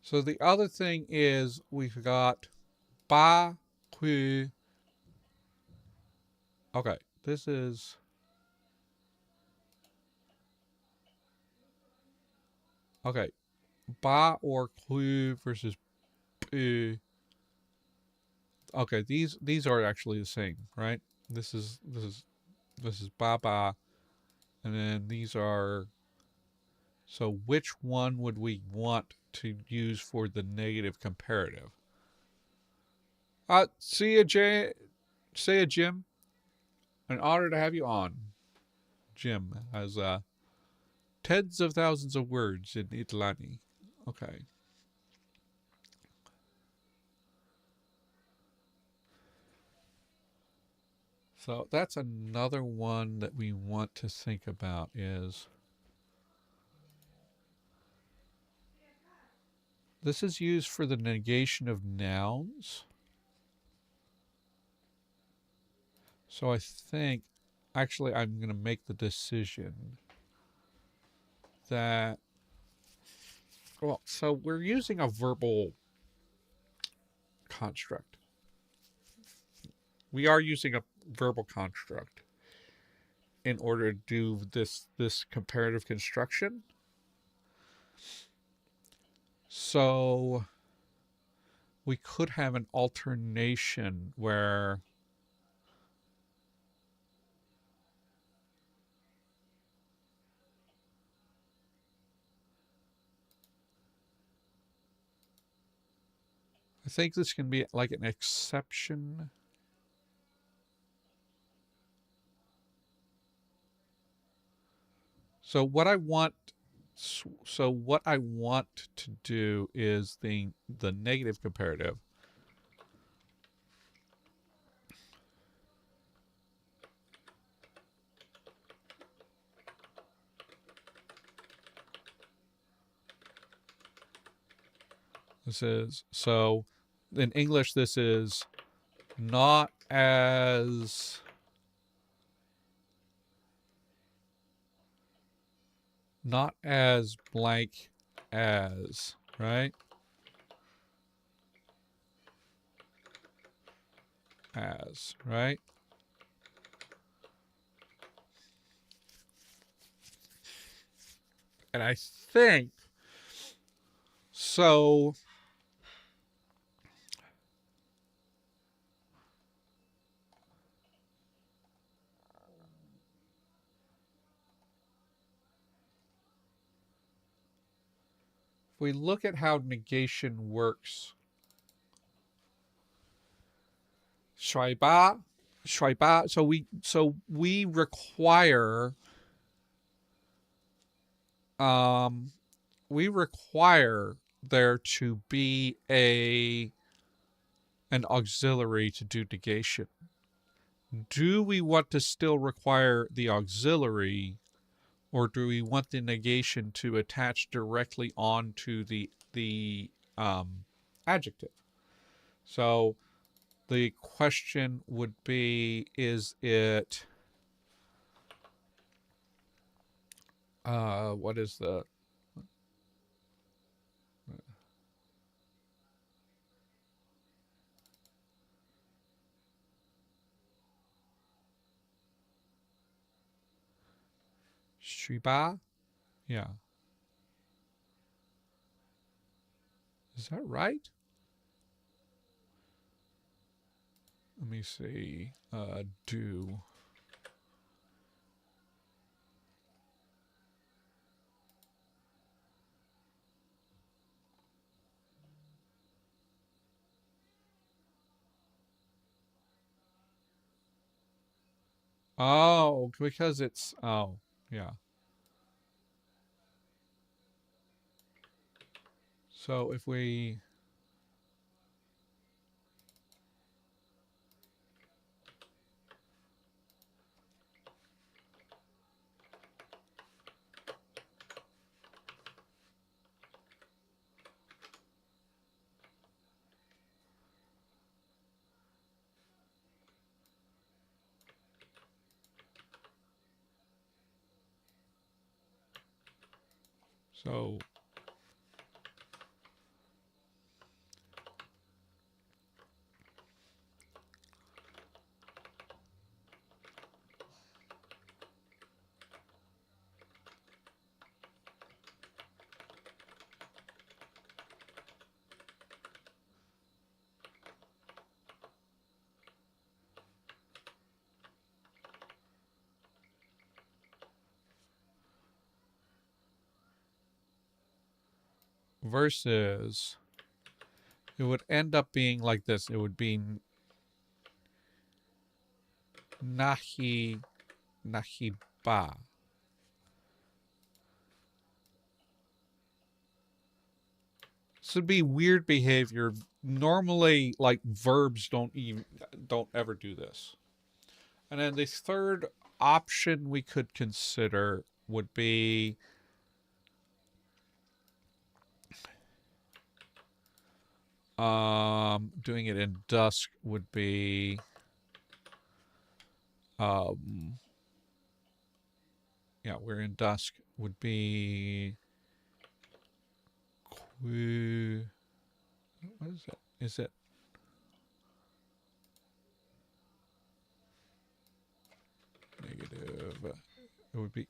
so the other thing is we've got ba qui. Okay, this is okay. Ba or qui versus pu. Okay, these are actually the same, right? This is ba ba, and then these are. So which one would we want to use for the negative comparative? See you, Jim. An honor to have you on. Jim has tens of thousands of words in Itlani. Okay. So that's another one that we want to think about is this is used for the negation of nouns. So I think, actually, I'm going to make the decision that, well, so we're using a verbal construct. We are using a verbal construct in order to do this comparative construction. So we could have an alternation where I think this can be like an exception. So what I want to do is the negative comparative. This is, so in English this is not as blank as, right? As, right? And I think so. If we look at how negation works, 甩吧, so we require there to be an auxiliary to do negation. Do we want to still require the auxiliary, or do we want the negation to attach directly onto the adjective? So the question would be: is it what is the 许八? Yeah, is that right? Let me see. Do. Oh, because it's, oh, yeah. So if we, so versus, it would end up being like this. It would be nahi, nahi ba. This would be weird behavior. Normally, like verbs don't ever do this. And then the third option we could consider would be doing it in dusk would be yeah, we're in dusk would be what is it? Is it negative? It would be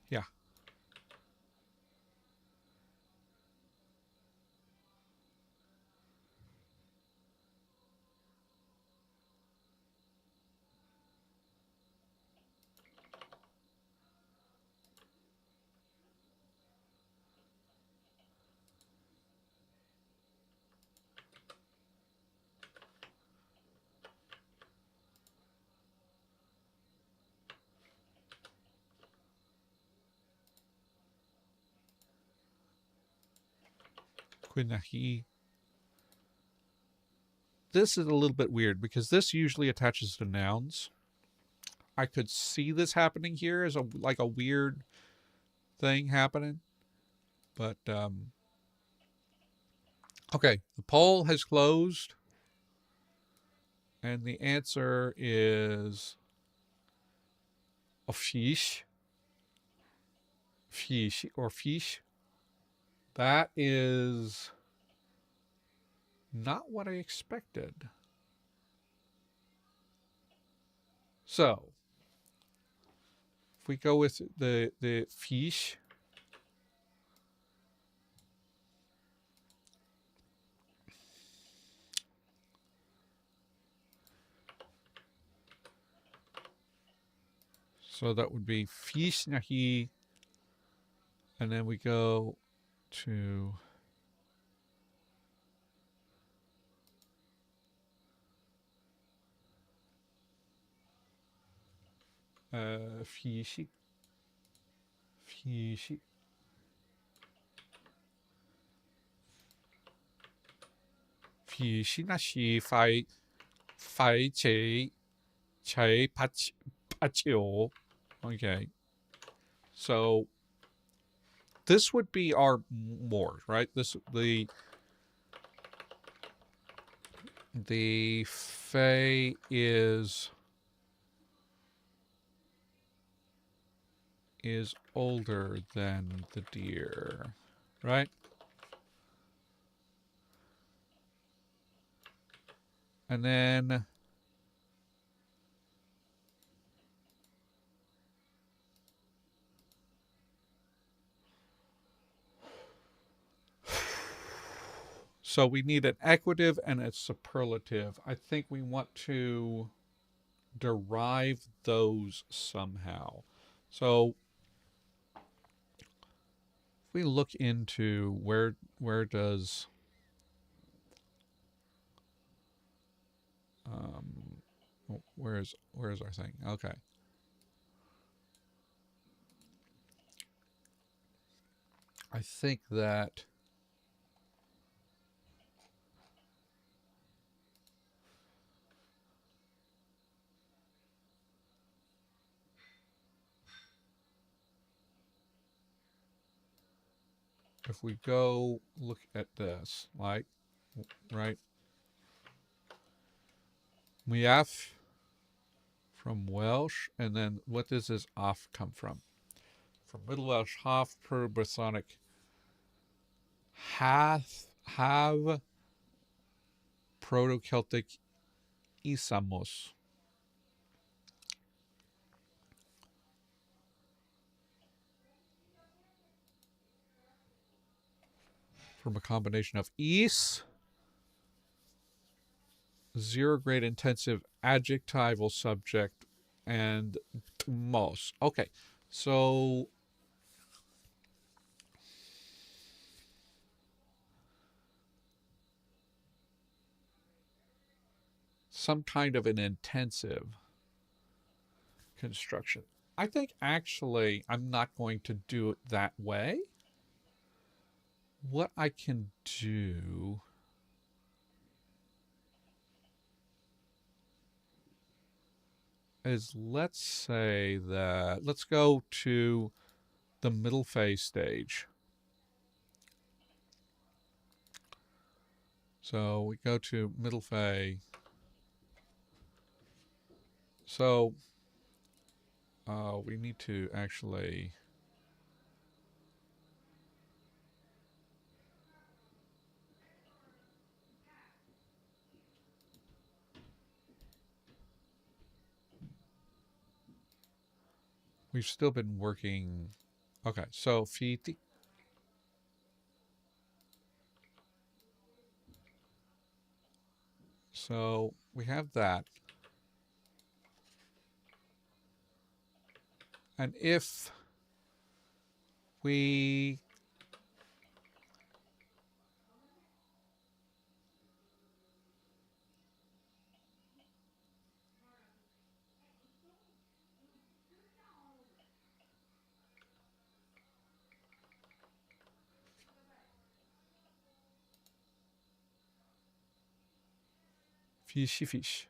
yeah. Quinahi. This is a little bit weird because this usually attaches to nouns. I could see this happening here as a weird thing happening, but okay. The poll has closed, and the answer is a fish, or fish. That is not what I expected. So if we go with the fish, so that would be fish nahi, and then we go to fish, fish, fish nahi fai che pachio. Okay, so this would be our more, right? This the fae is older than the deer, right? And then so we need an equative and a superlative. I think we want to derive those somehow. So if we look into where does where's our thing? Okay. I think that if we go look at this, like, right, Miaf from Welsh, and then what does this off come from? From Middle Welsh, half per Brythonic, have Proto-Celtic isamos. From a combination of is, zero grade intensive adjectival subject, and mos. Okay, so some kind of an intensive construction. I think actually I'm not going to do it that way. what I can do is let's say that let's go to the middle phase stage. So we go to middle phase. So we need to actually we've still been working. Okay, so fiti. So we have that. And if we fish.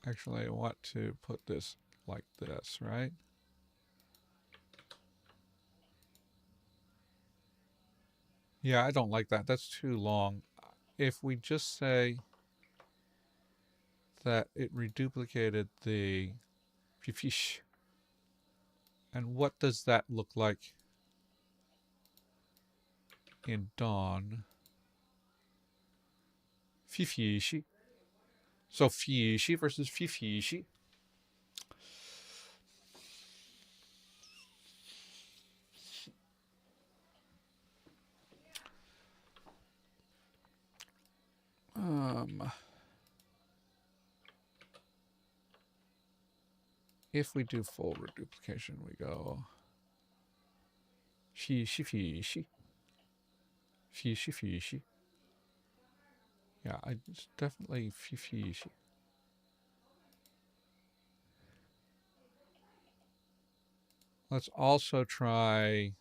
Actually, I want to put this like this, right? Yeah, I don't like that. That's too long. If we just say that it reduplicated the fish, and what does that look like in Dawn? Fifi. So fishy versus fifi. Um, if we do full reduplication, we go fishy. Yeah, it's definitely fifi. Let's also try.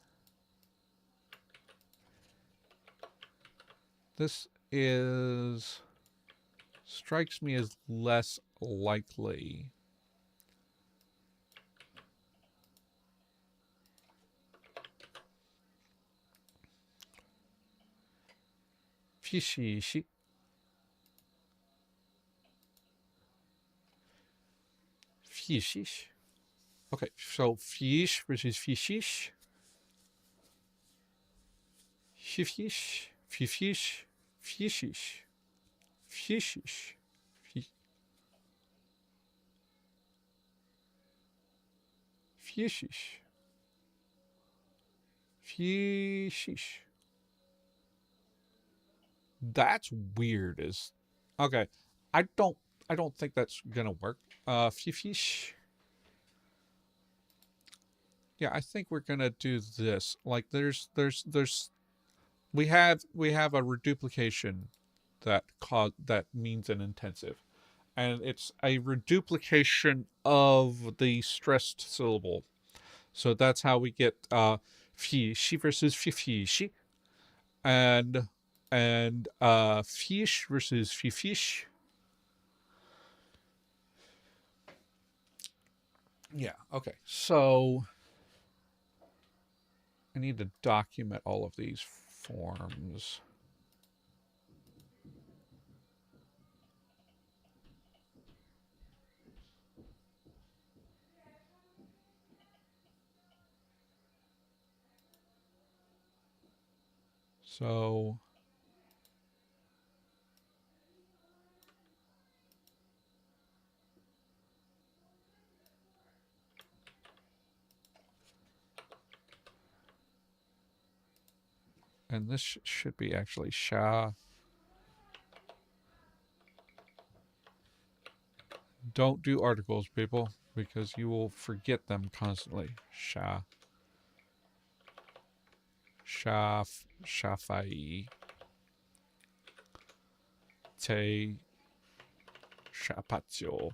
This is strikes me as less likely. Fishy. Fishish. Okay, so fish versus fishish. Fishish. Fishish. Fishish. Fishish. Fishish. Fishish. That's weird. Is okay. I don't. I don't think that's gonna work. Fish. Yeah, I think we're gonna do this. Like, there's. We have a reduplication that means an intensive, and it's a reduplication of the stressed syllable. So that's how we get fish versus fish, and fish versus fish. Yeah. Okay. So I need to document all of these forms. So and this should be actually sha. Don't do articles, people, because you will forget them constantly. Shafai, te, shapazio.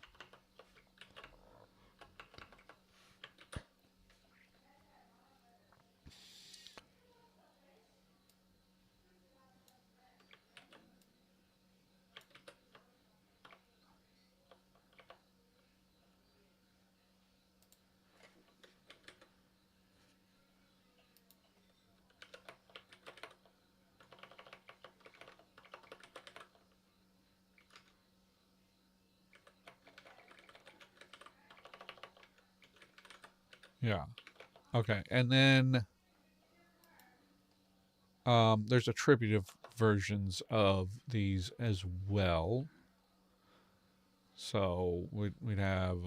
Yeah. Okay. And then there's attributive versions of these as well. So we'd have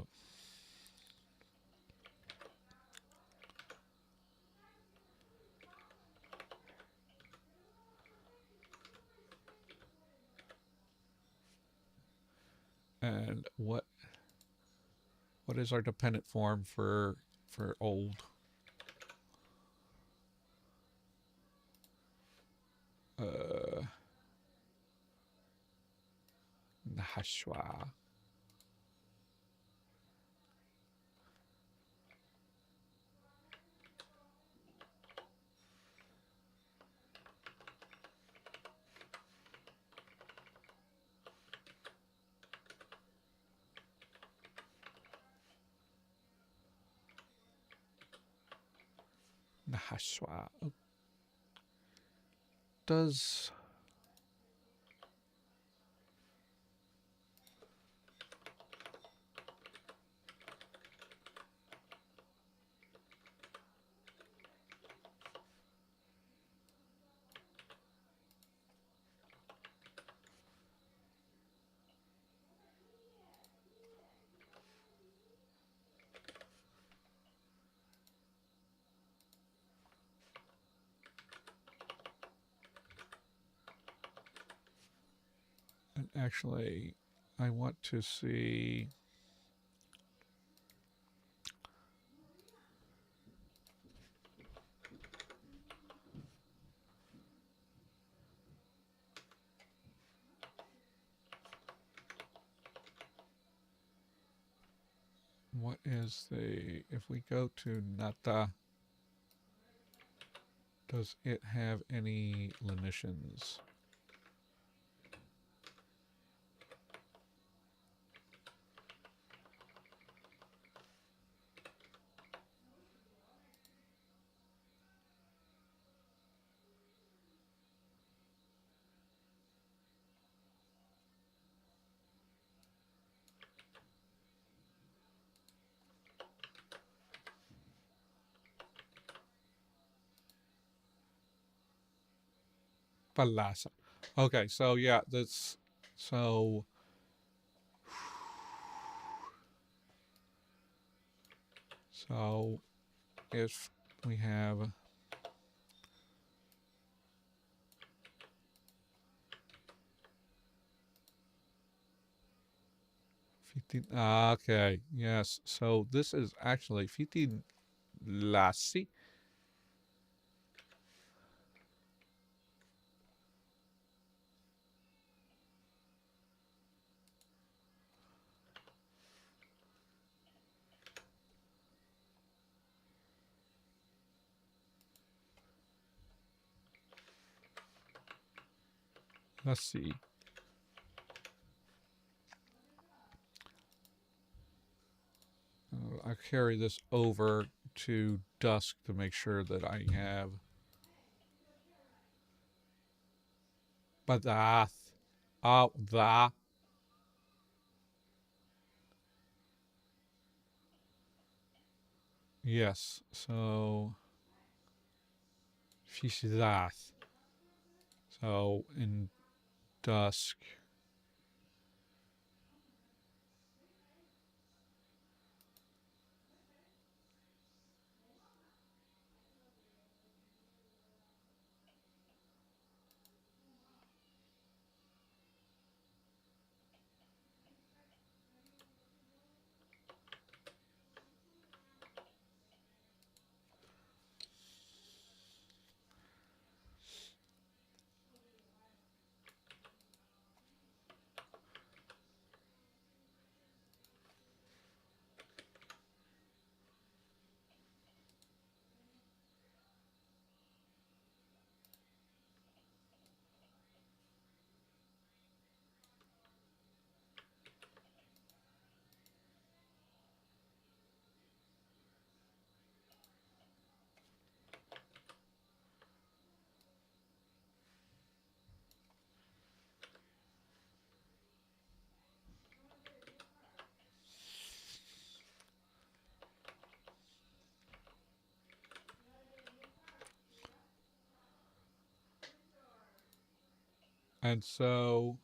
and what is our dependent form for old? Uh, Nahashwa. Nahashwa. Does actually I want to see what is the if we go to Nata, does it have any lenitions? Palasa. Okay, so yeah, that's so so if we have 15, okay, yes, so this is actually 15 lassi. Let's see. I carry this over to dusk to make sure that I have Badath. The yes, so Fishidath. So in dusk. And so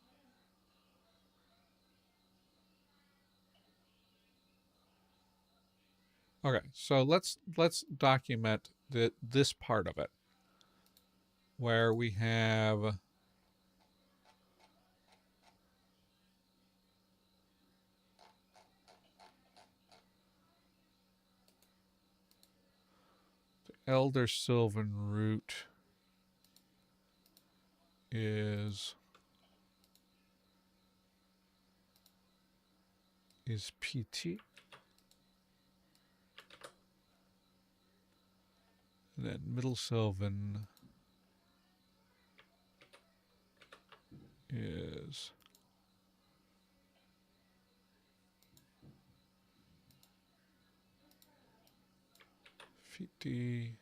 okay, so let's document this part of it where we have the elder sylvan root is PT, and then middle sylvan is PT,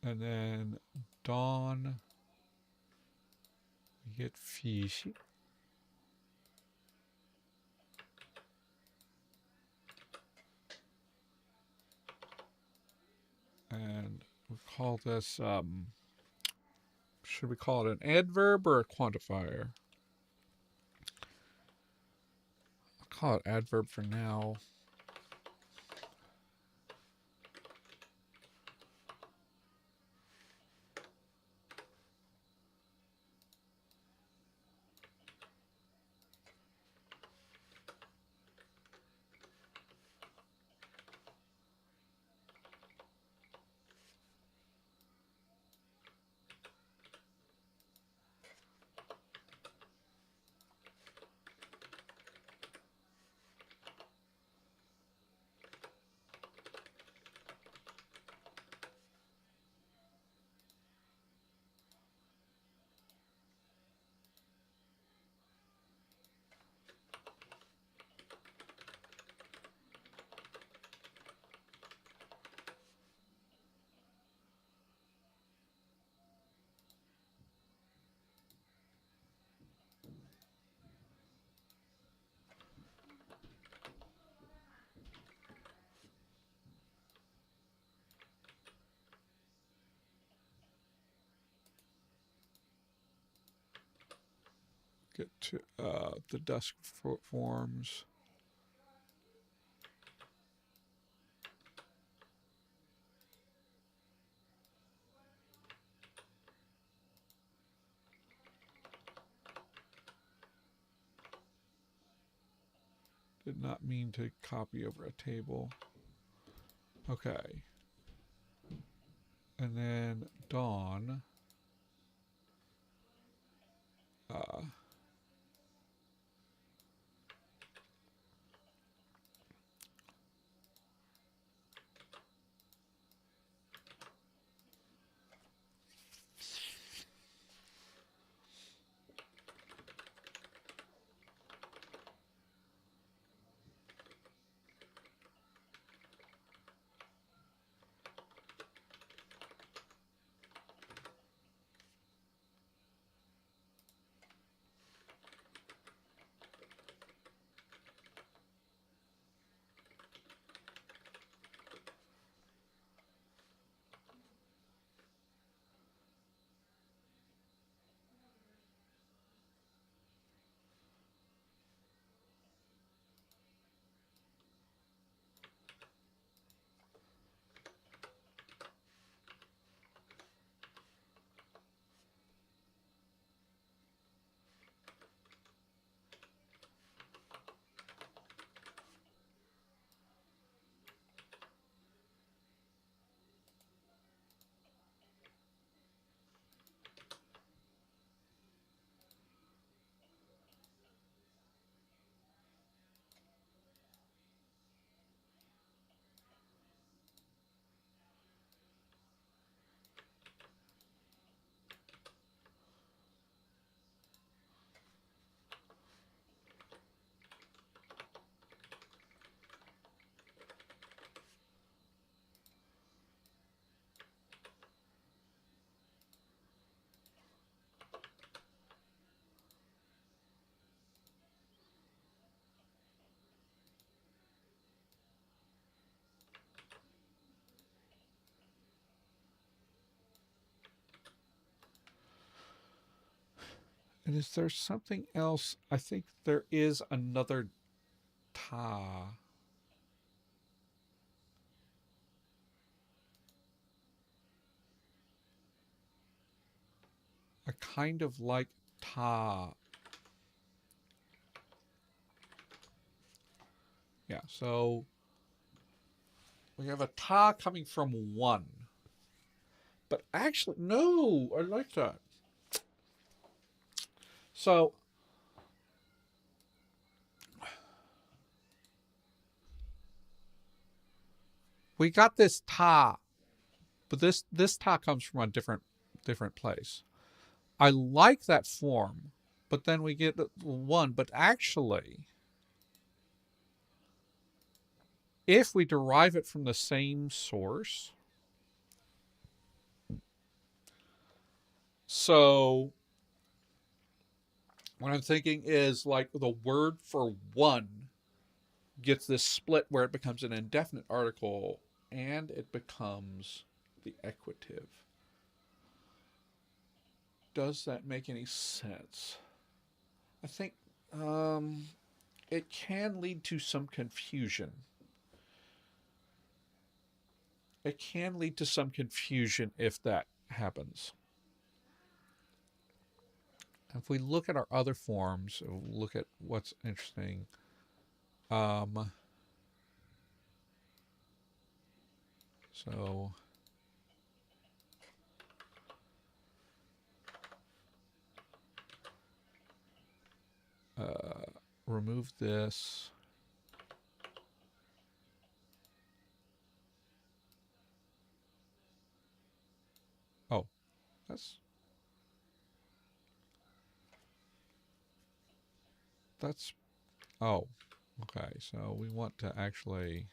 and then dawn, we get fishy. And we call this, should we call it an adverb or a quantifier? I'll call it adverb for now. Get to the dusk forms. Did not mean to copy over a table. Okay. And then dawn. And is there something else? I think there is another ta. I kind of like ta. Yeah, so we have a ta coming from one. But actually, no, I like that. So we got this ta, but this ta comes from a different place. I like that form, but then we get one. But actually, if we derive it from the same source, so what I'm thinking is like the word for one gets this split where it becomes an indefinite article and it becomes the equative. Does that make any sense? I think it can lead to some confusion. It can lead to some confusion if that happens. If we look at our other forms, look at what's interesting. So remove this. Oh, that's oh, okay. So we want to actually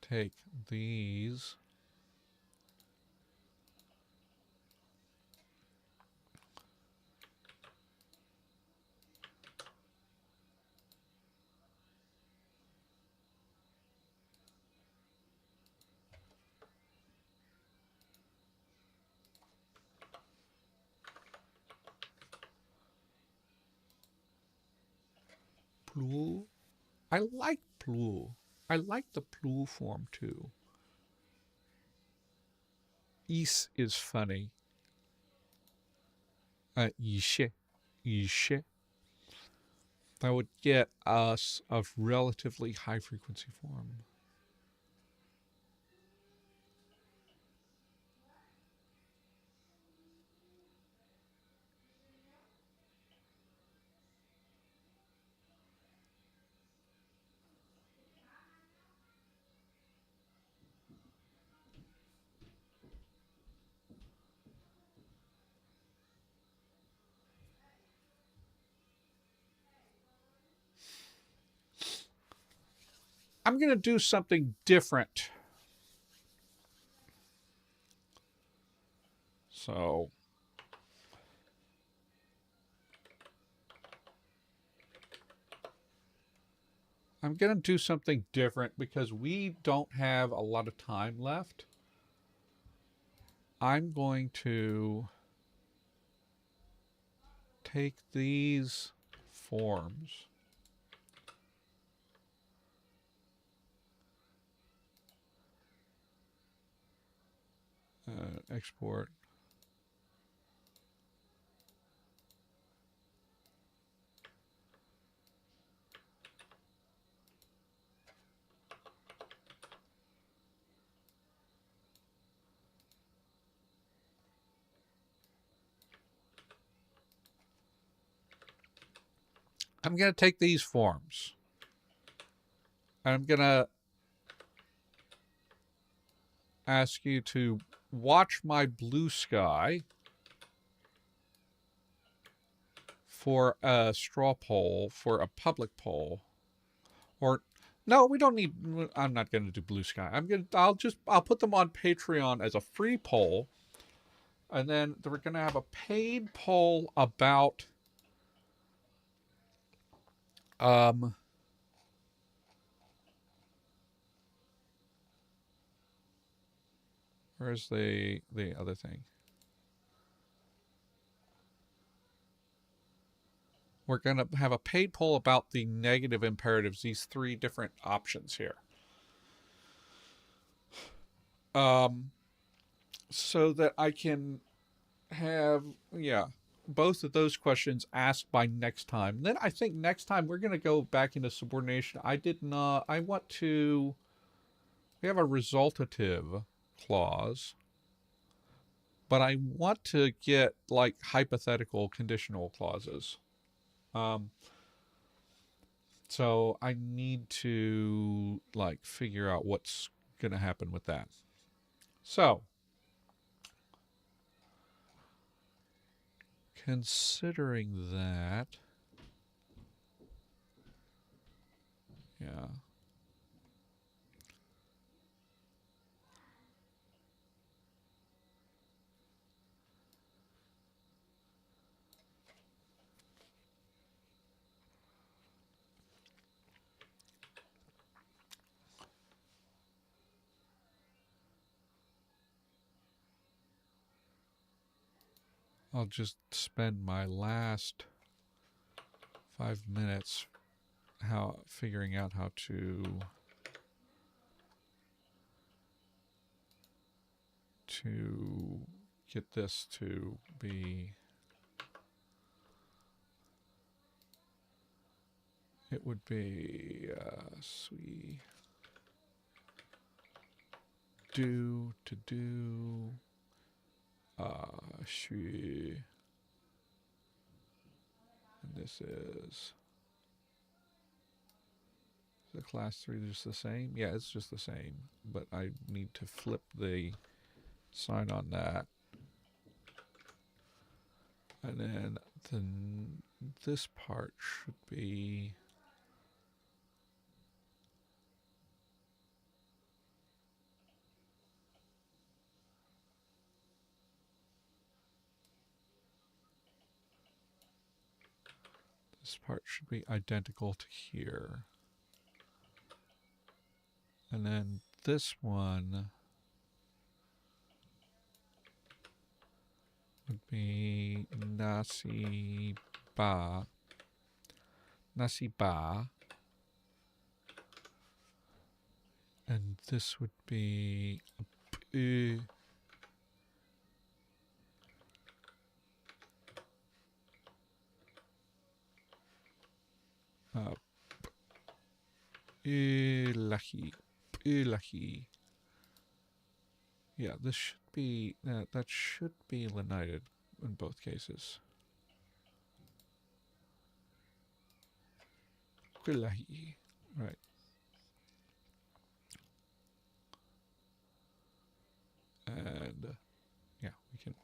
take these. Plu. I like plu. I like the plu form too. Is funny. Ishe. Ishe. That would get us a relatively high frequency form. I'm going to do something different. So I'm going to do something different because we don't have a lot of time left. I'm going to take these forms export. I'm going to take these forms. And I'm going to ask you to watch my blue sky for a straw poll, for a public poll. Or no, we don't need. I'm not going to do blue sky. I'll put them on Patreon as a free poll, and then we're going to have a paid poll about where's the other thing? we're going to have a paid poll about the negative imperatives, these three different options here. So that I can have, both of those questions asked by next time. Then I think next time we're going to go back into subordination. I want to, we have a resultative clause, but I want to get like hypothetical conditional clauses. So I need to like figure out what's going to happen with that. So, considering that, yeah. I'll just spend my last 5 minutes figuring out how to get this to be, it would be we do to do she, and this is the class 3 just the same? Yeah, it's just the same, but I need to flip the sign on that. And then this part should be, this part should be identical to here. And then this one would be nasi ba. And this would be ilahi. Yeah, this should be, that should be lenited in both cases. Ilahi. Right. And yeah, we can.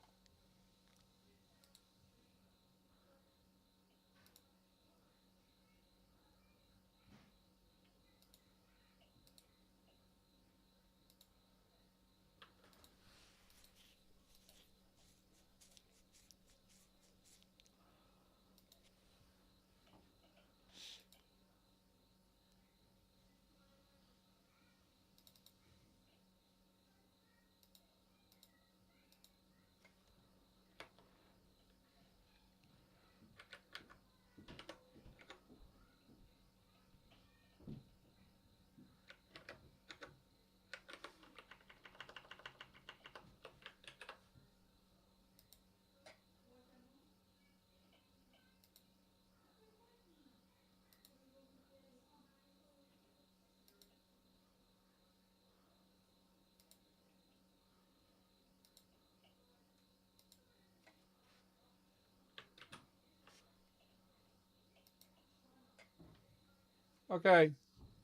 Okay.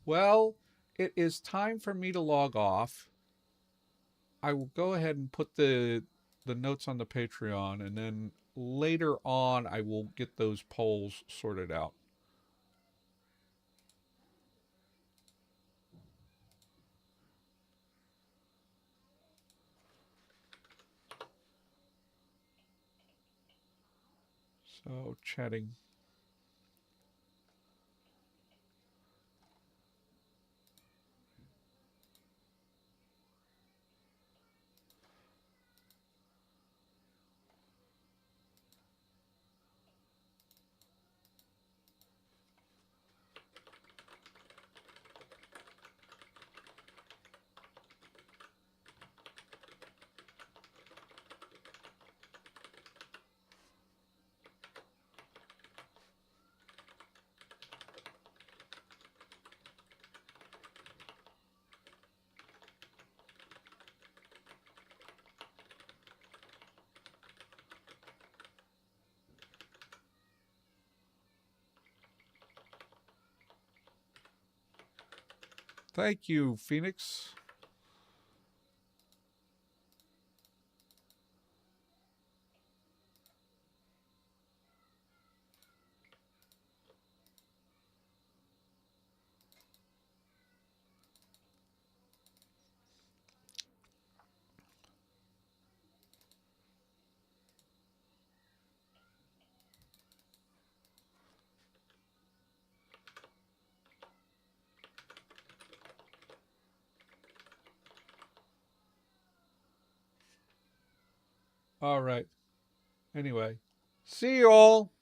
Well, it is time for me to log off. I will go ahead and put the notes on the Patreon, and then later on I will get those polls sorted out. So chatting. Thank you, Phoenix. All right. Anyway, see you all.